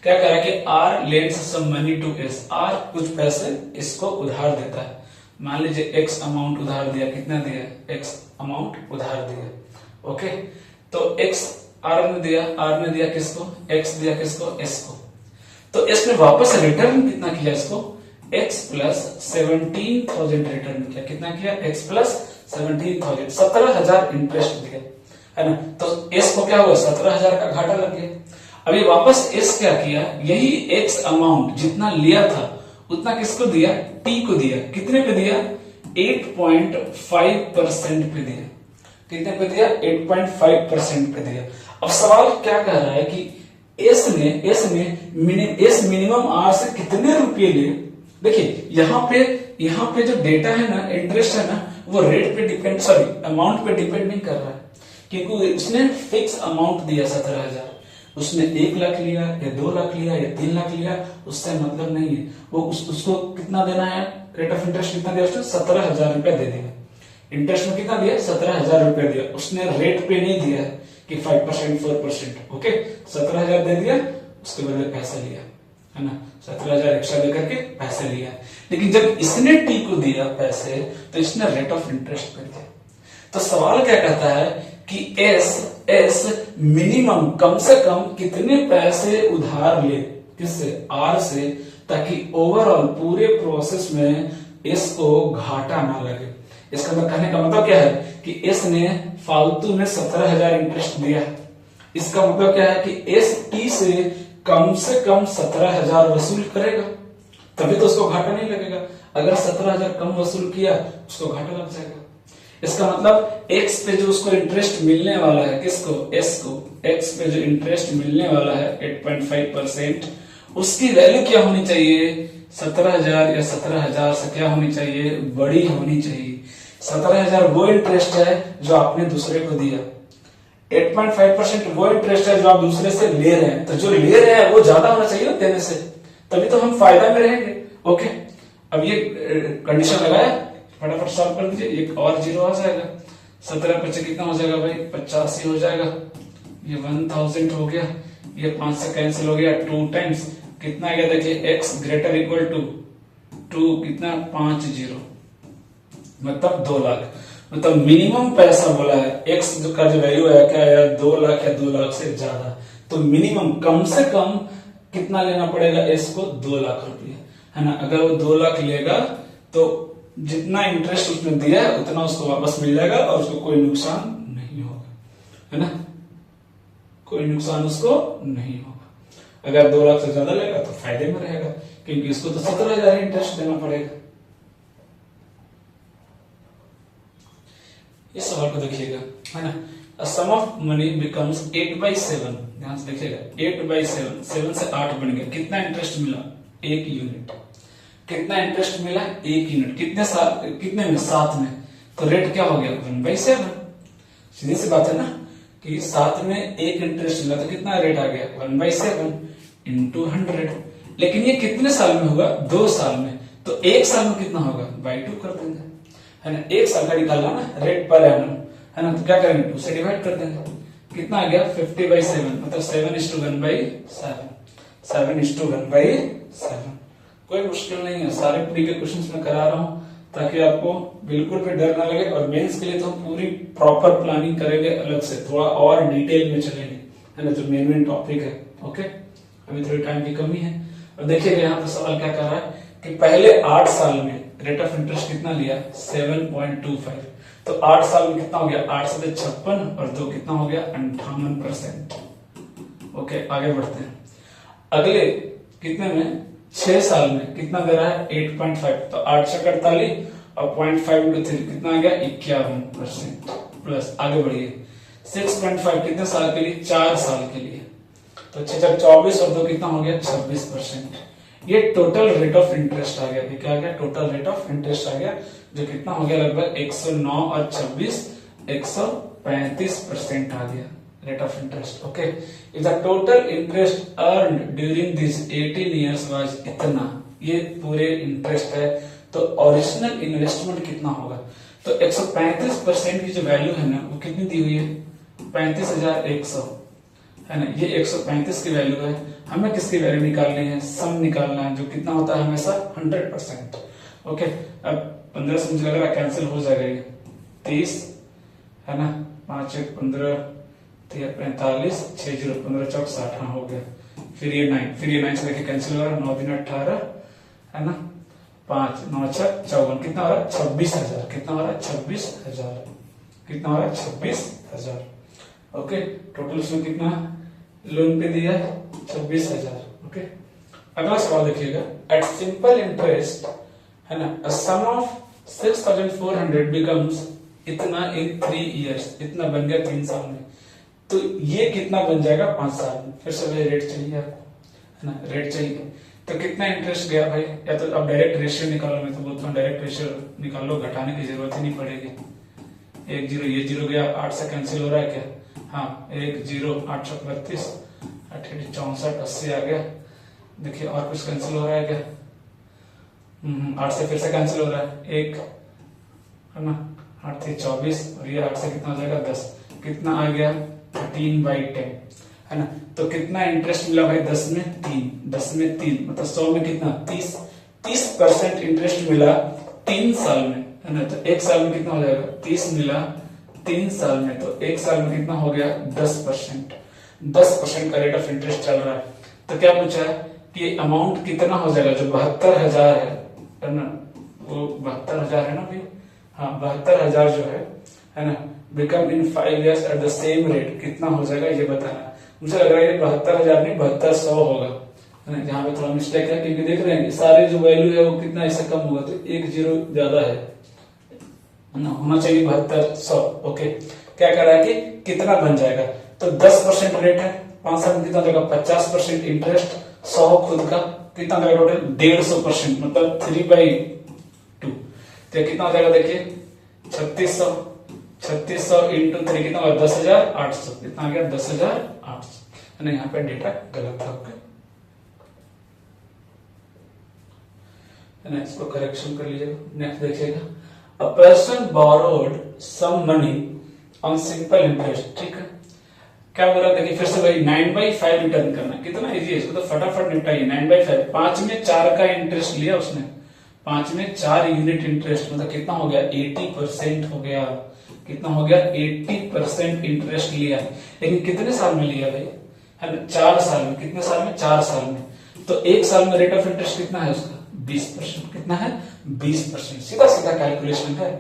क्या कह रहा है कि R lends some money to S, R कुछ पैसे इसको उधार देता है। मान लीजिए एक्स अमाउंट उधार दिया, कितना दिया एक्स अमाउंट उधार दिया। ओके, तो एक्स आर ने दिया किसको, एक्स दिया किसको, एस को। तो इसने वापस रिटर्न कितना किया इसको, x प्लस 17,000 रिटर्न किया। कितना किया x प्लस 17,000, 17,000 इंटरेस्ट दिया, है ना। तो s को क्या हुआ 17,000 का घाटा लग गया। अभी वापस s क्या किया, यही x अमाउंट जितना लिया था उतना किसको दिया, t को दिया। कितने पे दिया 8.5% पे दिया। कितने पे दिया 8.5% पे दिया। अब सवाल क्या कह रहा है कि एस ने मिनिमम आर से कितने रुपए लिए। देखिए यहाँ पे जो डेटा है ना, इंटरेस्ट है ना, वो रेट पे डिपेंड, सॉरी अमाउंट पे डिपेंड नहीं कर रहा है, क्योंकि उसने फिक्स अमाउंट दिया 17,000। उसने 1 लाख लिया या 2 लाख लिया या 3 लाख लिया, उससे मतलब नहीं है। वो उसको कितना देना है, रेट ऑफ इंटरेस्ट कितना दिया उसने, 17,000 रुपया दे दिया। इंटरेस्ट में कितना दिया 17,000 रुपया दिया। उसने रेट पे नहीं दिया कि 5% 4%। ओके, 17,000 दे दिया, उसके बदले पैसा लिया, है ना। 17,000 एक्स्ट्रा दे करके पैसे लिया। लेकिन जब इसने टी को दिया पैसे तो इसने रेट ऑफ इंटरेस्ट पे दिया। तो सवाल क्या कहता है कि एस मिनिमम कम से कम कितने पैसे उधार ले, किससे, आर से, ताकि ओवरऑल पूरे प्रोसेस में इसको घाटा ना लगे। इसका मतलब कहने का मतलब क्या है कि एस ने फालतू में 17,000 इंटरेस्ट दिया। इसका मतलब क्या है कि एस टी से कम 17,000 वसूल करेगा, तभी तो उसको घाटा नहीं लगेगा। अगर 17,000 कम वसूल किया उसको घाटा लग जाएगा। इसका मतलब एक्स पे जो उसको इंटरेस्ट मिलने वाला है, किसको, एस को, एक्स पे जो इंटरेस्ट मिलने वाला है 8.5%, उसकी वैल्यू क्या होनी चाहिए, 17,000 या 17,000 से क्या होनी चाहिए, बड़ी होनी चाहिए। 17,000 वो इंटरेस्ट है जो आपने दूसरे को दिया, 8.5% वो इंटरेस्ट है जो आप दूसरे से ले रहे हैं। तो जो ले रहे हैं वो ज्यादा होना चाहिए देने से, तभी तो हम फायदा में रहेंगे। ओके, अब ये कंडीशन लगाया, फटाफट सॉल्व कर दीजिए, एक और जीरो आ जाएगा। 17 कितना हो जाएगा भाई, 85 हो जाएगा। ये 1000 हो गया, ये 5 से कैंसिल हो गया, 2 टाइम्स कितना आ गया, देखिए x ग्रेटर इक्वल टू 2 कितना 50, मतलब 2 लाख। मतलब मिनिमम पैसा बोला है, x का जो वैल्यू है क्या है, 2 लाख या 2 लाख से ज्यादा। तो मिनिमम कम से कम कितना लेना पड़ेगा s को, 2 लाख रुपये, है ना। अगर वो 2 लाख लेगा तो जितना इंटरेस्ट उसने दिया है उतना उसको वापस मिल जाएगा और उसको कोई नुकसान नहीं होगा, है ना, कोई नुकसान उसको नहीं होगा। अगर 2 लाख से ज्यादा लेगा तो फायदे में रहेगा, क्योंकि इसको तो 17,000 इंटरेस्ट देना पड़ेगा। इस सवाल को देखिएगा, है ना। A sum of money becomes 8/7, ध्यान से देखिएगा, 8/7, 7 से 8 बन गया। कितना इंटरेस्ट मिला, 1 यूनिट। कितना इंटरेस्ट मिला, 1 यूनिट। कितने साल, कितने में, 7 में। तो रेट क्या हो गया, 1/7। सीधी सी बात है ना कि 7 में 1 इंटरेस्ट मिला तो कितना रेट आ गया, 1/7 इंटू 100। लेकिन ये कितने साल में होगा, 2 साल में। तो 1 साल में कितना होगा, बाई 2 कर देंगे, है ना। 1 साल का निकालना ना, रेट पर एनम, है ना। तो क्या करेंगे, 2 से डिवाइड कर देंगे। कितना आ गया, 50/7, मतलब 7:1/7, 7:1/7। कोई मुश्किल नहीं है, सारे प्री के क्वेश्चंस मैं करा रहा हूं ताकि आपको बिल्कुल भी डर ना लगे। और मेंस के लिए तो हम पूरी प्रॉपर प्लानिंग करेंगे, अलग से थोड़ा और डिटेल में चलेंगे, है ना, जो मेन टॉपिक है। ओके, अभी थोड़ी टाइम की कमी है। और देखिएगा यहाँ पे सवाल क्या कर रहा है कि पहले 8 साल में रेट ऑफ इंटरेस्ट कितना लिया, 7.25। तो 8 साल में कितना हो गया, 8 से 56 और 2 कितना हो गया, 58%। ओके, आगे बढ़ते हैं। अगले कितने में, 6 साल में कितना दे रहा है, 8.5। तो 8 से 48 और 0.5 into 3 कितना आ गया, 51% प्लस। आगे बढ़िए, 6.5 कितने साल के लिए, 4 साल के लिए। तो 24 और 2 कितना हो गया, 26%। ये टोटल रेट ऑफ इंटरेस्ट आ गया। क्या आ गया, टोटल रेट ऑफ इंटरेस्ट आ गया, जो कितना हो गया, लगभग 109 और 26 135% आ गया rate of interest. Okay, if the total interest earn during this 18 years was इतना, ये पूरे इंटरेस्ट है, तो ओरिजिनल इन्वेस्टमेंट कितना होगा। तो 135% की जो वैल्यू है ना, वो कितनी दी हुई है, 35,100 है ना। ये 135 की वैल्यू है, हमें किसकी वैल्यू निकालनी है, सम निकालना है, जो कितना होता है हमेशा 100%। ओके, अब 15 से मुझे लग रहा है कैंसिल हो जाएगा ये, 30 है ना, 5 1 15 45 6 0 15 चौक 60, हाँ हो गया। फिर ये 9 से देखिए कैंसिल हो रहा है, 9 दिन 18 है ना, 5 9 6 54 कितना हो रहा है, 26,000। कितना हो रहा है, 26,000। कितना हो रहा है, 26,000। ओके, टोटल उसमें कितना लोन पे दिया है, 26,000। ओके, अगला सवाल देखिएगा, एट सिंपल इंटरेस्ट है ना, अ सम ऑफ 6,400 बिकम्स इतना इन 3 years, इतना बन गया 3 साल में। तो ये कितना बन जाएगा 5 साल में। फिर से भाई रेट चाहिए आपको, है ना, रेट चाहिए। तो कितना इंटरेस्ट गया भाई, या तो अब डायरेक्ट रेशियो निकालो, मैं तो बोलता हूँ डायरेक्ट रेशियो निकालो, घटाने की जरूरत ही नहीं पड़ेगी। 1 0, ये 0 गया, 8 से कैंसिल हो रहा है क्या, हाँ 1 0 8 32 8 64 80 आ गया। देखिए और कुछ कैंसिल हो रहा है क्या, 8 से फिर से कैंसिल हो रहा है, 1 है ना, 8 से 24 और ये 8 से कितना हो जाएगा 10, कितना आ गया 13/10 है ना। तो कितना इंटरेस्ट मिला भाई, 10 में 3 मतलब 100 में कितना 30% इंटरेस्ट मिला 3 साल में, है ना। तो 1 साल में कितना हो जाएगा, 30 मिला 3 साल में, तो 1 साल में कितना हो गया 10% का रेट ऑफ इंटरेस्ट चल रहा है। तो क्या पूछा है कि अमाउंट कितना हो जाएगा, जो 72,000 है ना, वो 72,000 है ना भाई, हाँ 72,000 जो है ना, become in 5 years at the same rate, कितना हो जाएगा ये बताना। मुझे लग रहा है ये 72,000 नहीं 7200 होगा, है ना। यहाँ पे थोड़ा मिस्टेक है, क्योंकि देख रहे हैं सारे जो वैल्यू है वो कितना इससे कम होगा, तो 1 0 ज्यादा है ना, होना चाहिए 7200। ओके, क्या कर रहा है कि कितना बन जाएगा, तो 10% रेट है, 5 साल में कितना देगा 50% इंटरेस्ट, 100 खुद का, कितना देगा टोटल 150%, मतलब 3/2। तो कितना हो जाएगा देखिए 3600 इंटू 3 कितना होगा 10,800, कितना आ गया 10,800। यहाँ पे डेटा गलत था। ओके, इसको करेक्शन कर लीजिएगा। नेक्स्ट देखिएगा, a person borrowed some money on simple interest, ठीक है। क्या बोला था कि फिर से भाई 9/5 रिटर्न करना, कितना इजी है, इसको तो फटाफट निपटाइए। 9/5, 5 में 4 का इंटरेस्ट लिया उसने, 5 में 4 यूनिट इंटरेस्ट, मतलब कितना हो गया 80% हो गया। कितना हो गया 80% इंटरेस्ट लिया, लेकिन कितने साल में लिया भाई, है ना 4 साल में। कितने साल में, 4 साल में। तो 1 साल में रेट ऑफ इंटरेस्ट कितना है उसका 20%, कितना है 20%, सीधा सीधा कैलकुलेशन है,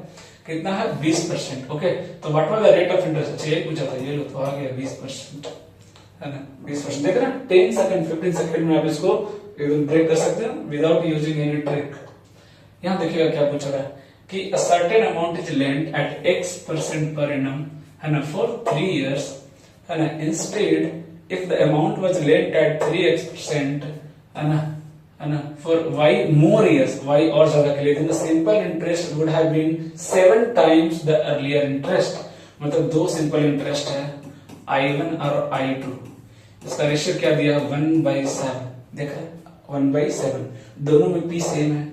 कितना है 20%। ओके, तो what was the rate of interest, अच्छा ये पूछा था, ये लो तो आ गया 20%, है ना 20%। देख रहे हैं 10 सेकंड 15 सेकंड में आप इसको एकदम ब्रेक कर सकते हैं विदाउट यूजिंग एनी ट्रिक। यहां देखिएगा क्या पूछ रहा है कि a certain amount is lent at X% per annum, है ना, for 3 years, है ना। Instead if the amount was lent at 3x%, है ना, for y more years, y और ज्यादा के लिए, then the simple interest would have been 7 times the earlier interest। मतलब 2 सिंपल इंटरेस्ट है, I1 और I2, इसका रेशियो क्या दिया 1/7, देखा 1/7, दोनों में p सेम है।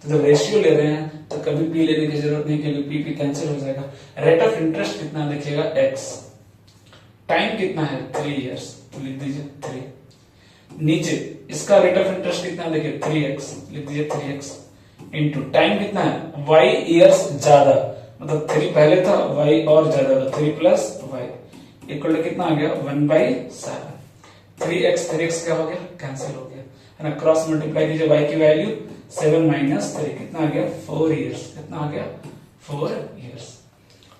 तो जब रेशियो ले रहे हैं तो कभी पी लेने की जरूरत नहीं, क्योंकि पी कैंसिल हो जाएगा। रेट ऑफ इंटरेस्ट कितना देखिएगा x, टाइम कितना है 3 years, तो लिख दीजिए 3। नीचे इसका रेट ऑफ इंटरेस्ट कितना देखिए 3x, लिख दीजिए 3x, इंटू टाइम कितना है y years ज्यादा, मतलब 3 पहले था, y और ज्यादा था, 3 + y इक्वल टू कितना आ गया 1/7। 3x क्या हो गया, कैंसिल हो गया, है ना। क्रॉस मल्टीप्लाई कीजिए y की वैल्यू 7 माइनस 3 कितना आ गया 4 इयर्स, कितना आ गया 4 इयर्स।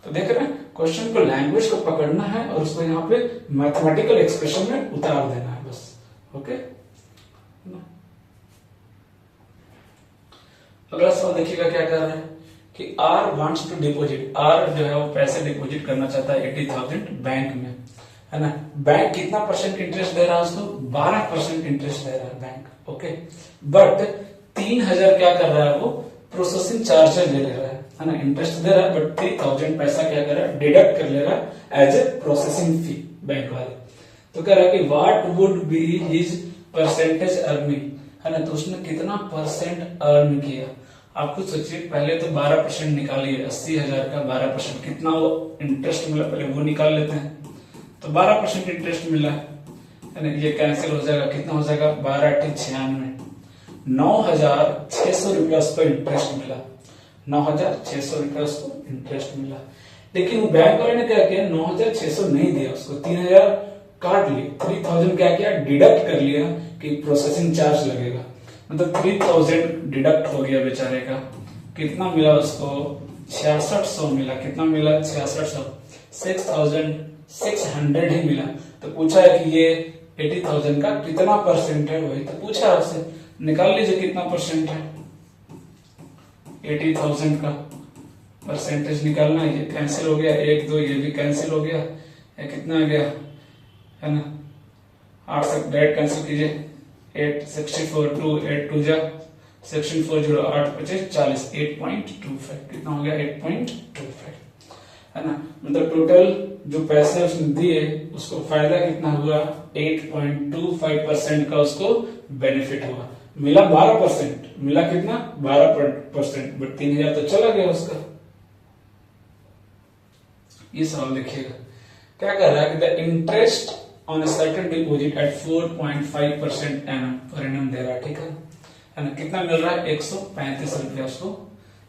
तो देख रहे हैं क्वेश्चन को, लैंग्वेज को पकड़ना है और उसको यहाँ पे मैथमेटिकल एक्सप्रेशन में उतार देना है बस। ओके, अगला सवाल देखिएगा क्या कर रहा है कि R wants to deposit, R जो है वो पैसे डिपॉजिट करना चाहता है 80,000 बैंक में, है ना। बैंक कितना परसेंट इंटरेस्ट दे रहा है उसको, 12% इंटरेस्ट दे रहा है बैंक। ओके, बट 3,000 क्या कर रहा है वो, प्रोसेसिंग चार्ज ले रहा है ना। इंटरेस्ट दे रहा है बट 3,000 पैसा क्या कर रहा है, डिडक्ट कर ले रहा है as a processing fee bank वाले। तो कह रहा है कि what would be his percentage earning, है ना। तो उसने कितना परसेंट अर्न किया, आप खुद सोचिए। पहले तो 12% निकालिए, 80,000 का 12% कितना वो इंटरेस्ट मिला, पहले वो निकाल लेते हैं। तो 12% इंटरेस्ट मिला है ना, ये कैंसिल हो जाएगा, कितना हो जाएगा 12×96, 9,600 रुपया उसको इंटरेस्ट मिला, 9,600 रुपया उसको इंटरेस्ट मिला। लेकिन वो बैंक वाले ने क्या किया, 9,600 नहीं दिया उसको, 3,000 काट लिए, 3,000 क्या किया, डिडक्ट कर लिया कि प्रोसेसिंग चार्ज लगेगा, मतलब 3,000 डिडक्ट हो गया बेचारे का। कितना मिला उसको, 6600 मिला, कितना मिला 6600, 6,600 ही मिला। तो पूछा है कि ये 80,000 का कितना परसेंट है, वही तो पूछा आपसे, निकाल लीजिए कितना परसेंट है। 80,000 का परसेंटेज निकालना है, ये कैंसिल हो गया, 1 2 ये भी कैंसिल हो गया, ये कितना आ गया, है ना। 8 से डायरेक्ट कैंसिल कीजिए, 8 64 2 8 2 जा 64 0 8 25 40, 8.25 कितना हो गया 8.25, है ना। मतलब टोटल जो पैसे उसने दिए उसको फायदा कितना हुआ, 8.25% का उसको बेनिफिट हुआ। मिला 12%, मिला कितना 12%, बट 3,000 तो चला गया उसका। ये सवाल देखिएगा क्या कर रहा है कि the interest on a certain deposit at 4.5% annum per annum दे रहा है, ठीक है ना। कितना मिल रहा है, 135 रुपया उसको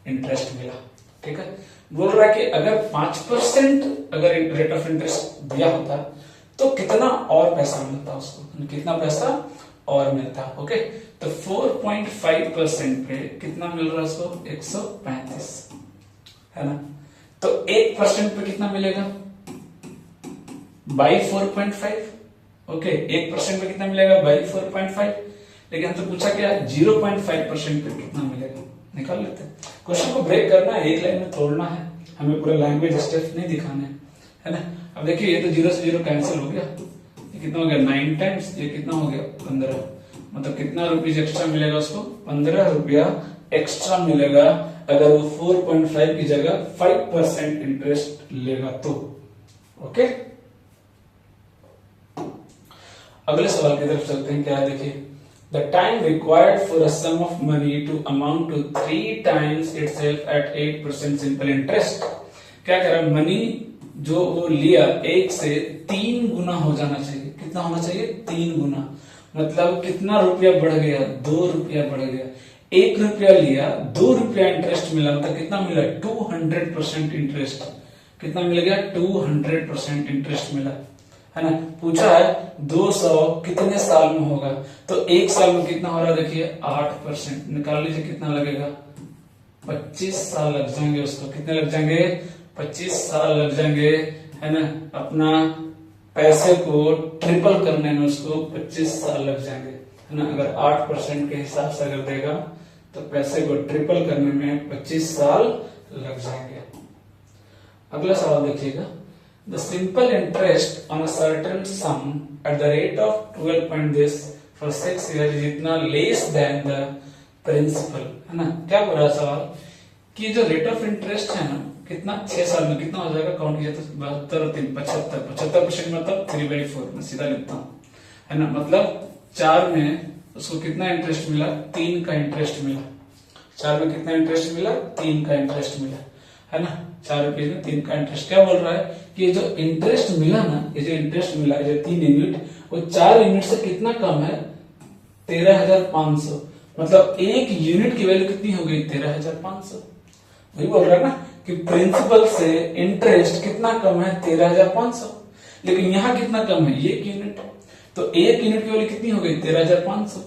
इंटरेस्ट मिला, ठीक है। बोल रहा है कि अगर 5% अगर रेट ऑफ इंटरेस्ट दिया होता तो कितना और पैसा मिलता उसको, कितना पैसा और मिलता। ओके, तो 4.5% पे कितना मिल रहा है उसको, 135, है ना। तो 1% पे कितना मिलेगा, बाई 4.5। ओके, 1% पे कितना मिलेगा, बाई 4.5। लेकिन हमसे पूछा क्या, 0.5% पे कितना मिलेगा, निकाल लेते हैं। क्वेश्चन को ब्रेक करना है, एक लाइन में तोड़ना है, हमें पूरा लैंग्वेज स्टेप्स नहीं दिखाने, है ना। अब देखिए ये तो 0 से 0 कैंसिल हो गया, ये कितना हो गया 9 टाइम्स, ये कितना हो गया 15, मतलब कितना रुपीज एक्स्ट्रा मिलेगा उसको, 15 रुपया एक्स्ट्रा मिलेगा अगर वो 4.5 की जगह 5% इंटरेस्ट लेगा तो। ओके, अगले सवाल की तरफ चलते हैं, क्या है देखिए, the time required for a sum of money to amount to 3 times itself at 8% simple interest. क्या कह रहा है, मनी जो वो लिया 1 से 3 गुना हो जाना चाहिए, कितना होना चाहिए 3 गुना, मतलब कितना रुपया बढ़ गया, 2 रुपया बढ़ गया। 1 रुपया लिया, 2 रुपया इंटरेस्ट मिला, मतलब कितना मिला 200% इंटरेस्ट, कितना मिल गया 200% इंटरेस्ट मिला, है ना। पूछा है 200 कितने साल में होगा, तो 1 साल में कितना हो रहा है देखिए 8%, निकाल लीजिए कितना लगेगा, 25 साल लग जाएंगे उसको, कितने लग जाएंगे 25 साल लग जाएंगे, है ना। अपना पैसे को ट्रिपल करने में उसको 25 साल लग जाएंगे, है ना। अगर 8% के हिसाब से अगर देगा तो पैसे को ट्रिपल करने में 25 साल लग जाएंगे। अगला सवाल देखिएगा, the simple interest on a certain sum at the rate of 12 point this for 6 years is इतना less than the principal, है ना। क्या बोल रहा है सवाल कि जो रेट ऑफ इंटरेस्ट है ना, कितना 6 साल में कितना हो जाएगा, काउंट किया तो 72 और 3 75% मतलब 3/4 में सीधा लिखता हूँ, है ना। मतलब 4 में उसको कितना इंटरेस्ट मिला, 3 का इंटरेस्ट मिला, 4 में कितना इंटरेस्ट मिला, 3 का इंटरेस्ट मिला, है ना। 4 रुपए में 3 का इंटरेस्ट। क्या बोल रहा है कि जो इंटरेस्ट मिला ना, ये जो इंटरेस्ट मिला जो 3 यूनिट, वो 4 यूनिट से कितना कम है, 13,500, मतलब 1 यूनिट की वैल्यू कितनी हो गई 13,500। वही बोल रहा है ना कि प्रिंसिपल से इंटरेस्ट कितना कम है 13,500, लेकिन यहाँ कितना कम है 1 यूनिट। तो 1 यूनिट की वैल्यू कितनी हो गई 13,500।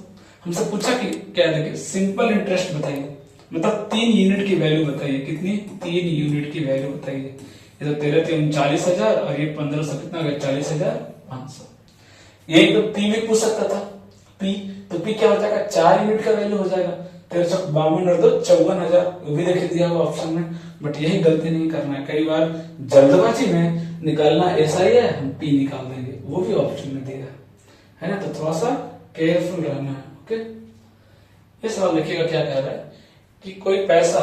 हमसे पूछा कि क्या, देखिए सिंपल इंटरेस्ट बताइए, मतलब 3 यूनिट की वैल्यू बताइए, कितनी 3 यूनिट की वैल्यू बताइए। ये तो 13 थे 39,000 और ये 1500 कितना हो गया 40,500। यही तो पी भी पूछ सकता था, पी तो पी क्या हो जाएगा 4 यूनिट का वैल्यू हो जाएगा 1352 और 2 54,000, वो भी देखिए दिया हुआ ऑप्शन में। बट यही गलती नहीं करना है, कई बार जल्दबाजी में निकालना ऐसा ही है, हम पी निकाल देंगे, वो भी ऑप्शन में दिया है ना, तो थोड़ा सा केयरफुल रहना है। ओके, ये सवाल देखिएगा क्या कह रहा है कि कोई पैसा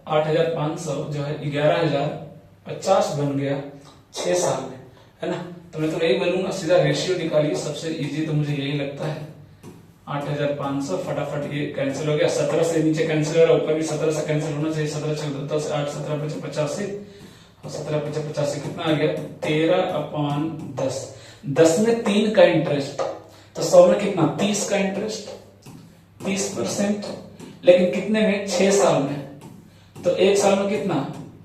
8,500 जो है 11,050 बन गया 6 साल में, है ना। तो मैं तो यही बोलूंगा सीधा रेशियो निकालिए, सबसे इजी तो मुझे यही लगता है। 8,500 फटाफट ये कैंसिल हो गया, 17 से नीचे कैंसिल हो रहा है, ऊपर भी 17 से कैंसिल होना चाहिए, 17 से 8 17 5 85 और 17 5 85 कितना आ गया 13/10। 10 में 3 का इंटरेस्ट, तो 100 में कितना 30 का इंटरेस्ट 30%, लेकिन कितने में 6 साल में, तो 1 साल में कितना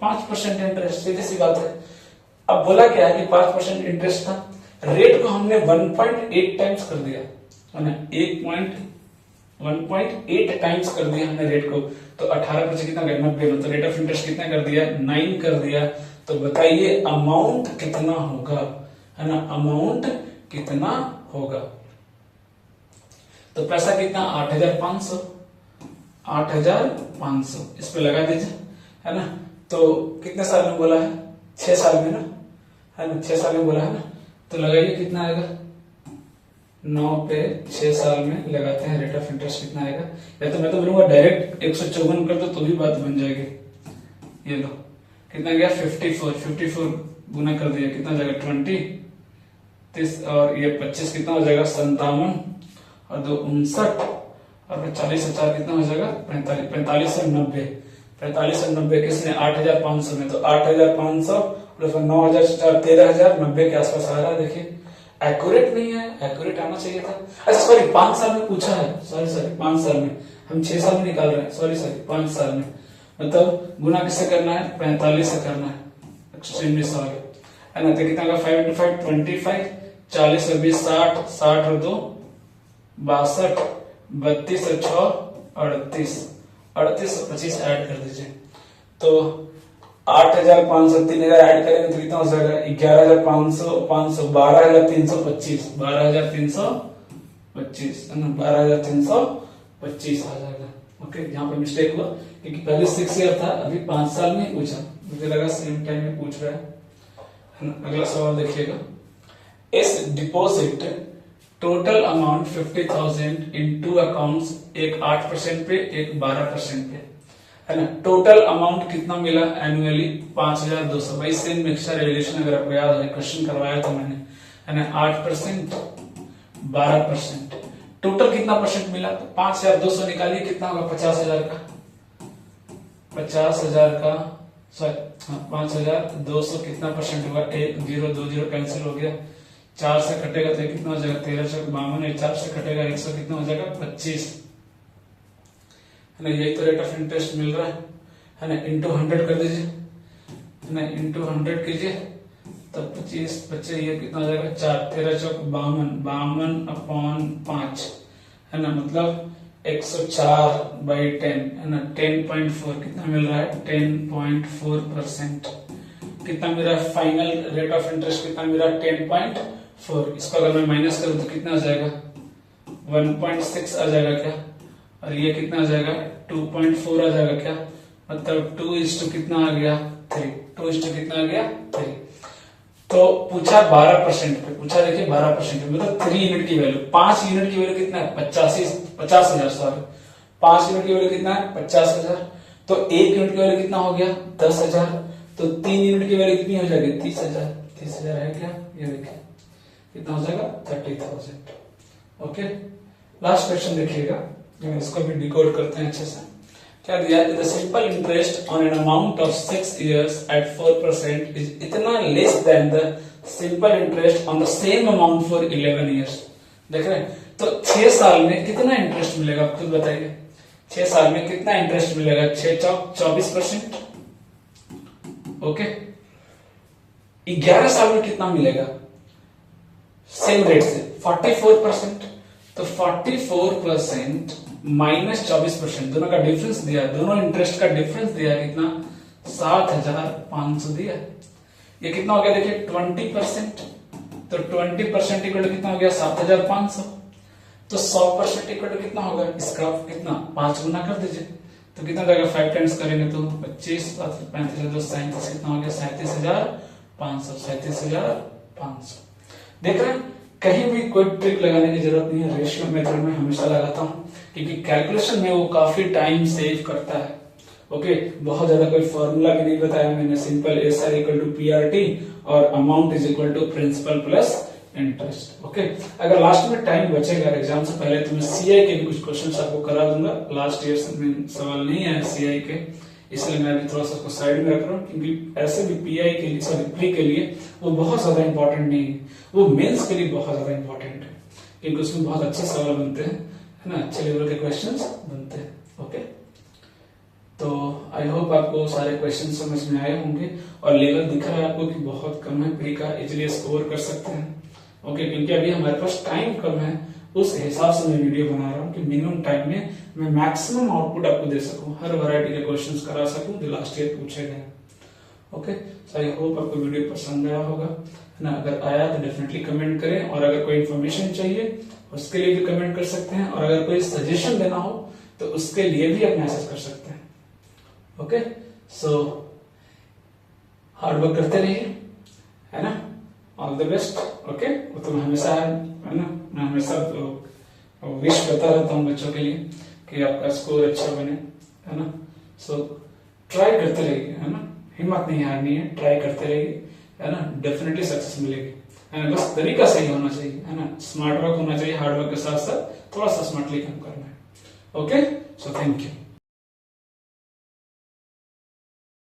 5% इंटरेस्ट, सीधी सी बात है। अब बोला क्या है कि 5% इंटरेस्ट था, रेट को हमने 1.8 टाइम्स कर दिया, 1.8 टाइम्स कर दिया हमने रेट को, तो 18% कितना गया 90, तो रेट ऑफ इंटरेस्ट कितना कर दिया 9 कर दिया। तो बताइए अमाउंट कितना होगा, है ना, अमाउंट कितना होगा। तो पैसा कितना 8,500, 8,500 इस पे लगा दीजिए, है ना। तो कितने साल में बोला है 6 साल में ना, है ना, 6 साल में बोला है ना, तो लगाइए कितना आएगा 9 पे 6 साल में लगाते हैं, रेट ऑफ इंटरेस्ट कितना आएगा। या तो मैं तो बोलूंगा डायरेक्ट 154 कर दो तो भी बात बन जाएगी। ये लो कितना गया 54 गुना कर दिया कितना जाएगा 20 30 और ये 25 कितना हो जाएगा 57 और 2 59 और 40,000 कितना हो जाएगा 45 से 90, 45 से 90 किसने 8,500 में, तो 8,500 प्लस 9,000 13,090 के आसपास आ रहा है। देखिए एक्यूरेट नहीं है, एक्यूरेट आना चाहिए था। अच्छा सॉरी 5 साल में पूछा है, सॉरी 5 साल में, हम 6 साल में निकाल रहे हैं, सॉरी 5 साल में, मतलब गुना किससे करना है 45 से करना है, एक्सट्रीमली सॉरी, है ना। तो कितना होगा 5 into 5 25, 40 और 20 60, 60 और 2 62, 32 और 6 38, 38 और 25 ऐड कर दीजिए, तो 8,500 3,000 ऐड करेंगे तो कितना हो जाएगा 11,500 500 12,325, 12,325 है ना, 12,325 आ जाएगा। ओके, यहाँ पे मिस्टेक हुआ क्योंकि पहले 6 ईयर था, अभी 5 साल में पूछा, मुझे लगा सेम टाइम में पूछ रहा है। अगला सवाल देखिएगा, इस डिपॉजिट टोटल अमाउंट 50,000 इन 2 अकाउंट्स, एक 8% पे एक 12% पे, है ना। टोटल अमाउंट कितना मिला एनुअली 5,200। भाई सेम मिक्सचर रिलेशन अगर आपको याद है क्वेश्चन करवाया था मैंने, है ना, 8% 12%, टोटल कितना परसेंट मिला, तो 5,200 निकालिए कितना होगा 50,000 का, 50,000 का सॉरी 5,200 कितना परसेंट होगा, 1 0 2 0 कैंसिल हो गया, 4 से कटेगा तो कितना हो जाएगा 1352, 4 से कटेगा 100 कितना हो जाएगा 25, है ना। यही तो रेट ऑफ इंटरेस्ट मिल रहा है ना, इंटू 100 कर दीजिए, है ना, इंटू 100 कीजिए, तब 25 बच्चे ये कितना हो जाएगा 4 13 चौक 52, 52/5, है ना, मतलब 104/10, है ना, 10.4 कितना मिल रहा है 10.4%। कितना मिल रहा है फाइनल रेट ऑफ इंटरेस्ट कितना मिल रहा है 10.4। इसको अगर मैं माइनस करूं तो कितना आ जाएगा 1.6 आ जाएगा क्या, और ये कितना आ जाएगा 2.4 आ जाएगा क्या, मतलब 2:, कितना आ गया 3, 2:, कितना आ गया 3। तो पूछा 12% पे, पूछा देखिए 12% मतलब 3 यूनिट की वैल्यू, 5 यूनिट की वैल्यू कितना है 50,000 सॉरी 5 यूनिट की वैल्यू कितना है 50,000, तो 1 यूनिट की वैल्यू कितना हो गया 10,000, तो 3 यूनिट की वैल्यू कितनी हो जाएगी 30,000, 30,000 है क्या, ये देखिए कितना हो जाएगा 30,000। ओके, लास्ट क्वेश्चन देखिएगा, इसको भी डिकोड करते हैं अच्छे से। क्या दिया है, the simple interest on an amount of 6 years at 4% is इतना less than the simple interest on the same amount for 11 years। देख रहे हैं, तो 6 साल में कितना इंटरेस्ट मिलेगा आप खुद बताइए, 6 साल में कितना इंटरेस्ट मिलेगा, 6 चौक 24%। ओके, 11 साल में कितना मिलेगा सेम रेट से 44%, तो 44% माइनस 24%, दोनों का डिफरेंस दिया, दोनों इंटरेस्ट का डिफरेंस दिया कितना, 7,500 दिया। ये कितना हो गया देखिए 20%, तो 20% इक्वल टू कितना हो गया 7,500, तो 100% इक्वल टू कितना होगा, इसका कितना 5 गुना कर दीजिए, तो कितना जाएगा 5 टाइम्स करेंगे तो 25, 35, 37, कितना हो गया 37,500, 37,500। देख रहे हैं, कहीं भी कोई ट्रिक लगाने की जरूरत नहीं है, रेशियो मेथड में हमेशा लगाता हूं क्योंकि कैलकुलेशन में वो काफी टाइम सेव करता है। ओके, बहुत ज्यादा कोई फॉर्मूला भी नहीं बताया मैंने, simple SR equal to PRT और amount is equal to principal plus interest. Okay, अगर लास्ट में टाइम बचेगा एग्जाम से पहले तो मैं सीआई के भी कुछ क्वेश्चंस आपको करा दूंगा। लास्ट ईयर से सवाल नहीं है सीआई के, इसलिए मैं अभी थोड़ा सा उसको साइड में रख रहा हूँ क्योंकि ऐसे भी पीआई के लिए, सॉरी प्री के लिए वो बहुत ज्यादा इंपॉर्टेंट नहीं है, वो मेंस के लिए बहुत ज्यादा इंपॉर्टेंट है क्योंकि उसमें बहुत अच्छे सवाल बनते हैं, है ना, अच्छे लेवल के क्वेश्चंस बनते हैं। ओके, तो आई होप आपको सारे क्वेश्चन समझ में आए होंगे और लेवल दिखा है आपको कि बहुत कम है प्री का, इजीली स्कोर कर सकते हैं। ओके, क्योंकि अभी हमारे पास टाइम कम है, उस हिसाब से मैं वीडियो बना रहा हूँ कि मिनिमम टाइम में मैं मैक्सिमम आउटपुट आपको दे सकूं, हर वैरायटी के क्वेश्चंस करा सकूं जो लास्ट ईयर पूछे गए। ओके, सो आई होप आपको वीडियो पसंद आया होगा, है ना, अगर आया तो डेफिनेटली कमेंट करें और अगर कोई इन्फॉर्मेशन चाहिए उसके लिए भी कमेंट कर सकते हैं और अगर कोई सजेशन देना हो तो उसके लिए भी आप मैसेज कर सकते हैं। ओके, सो हार्ड वर्क करते रहिए, है ना, ऑल द बेस्ट। ओके, वो तो हमेशा है ना, मैं हमेशा विश करता रहता हूँ बच्चों के लिए कि आपका स्कोर अच्छा बने, है ना। सो ट्राई करते रहिए, है ना, हिम्मत नहीं हारनी है, ट्राई करते रहिए, है ना, डेफिनेटली सक्सेस मिलेगी, है ना, बस तरीका सही होना चाहिए, है ना, स्मार्ट वर्क होना चाहिए, हार्ड वर्क के साथ साथ थोड़ा सा स्मार्टली काम करना है। Okay, so thank you.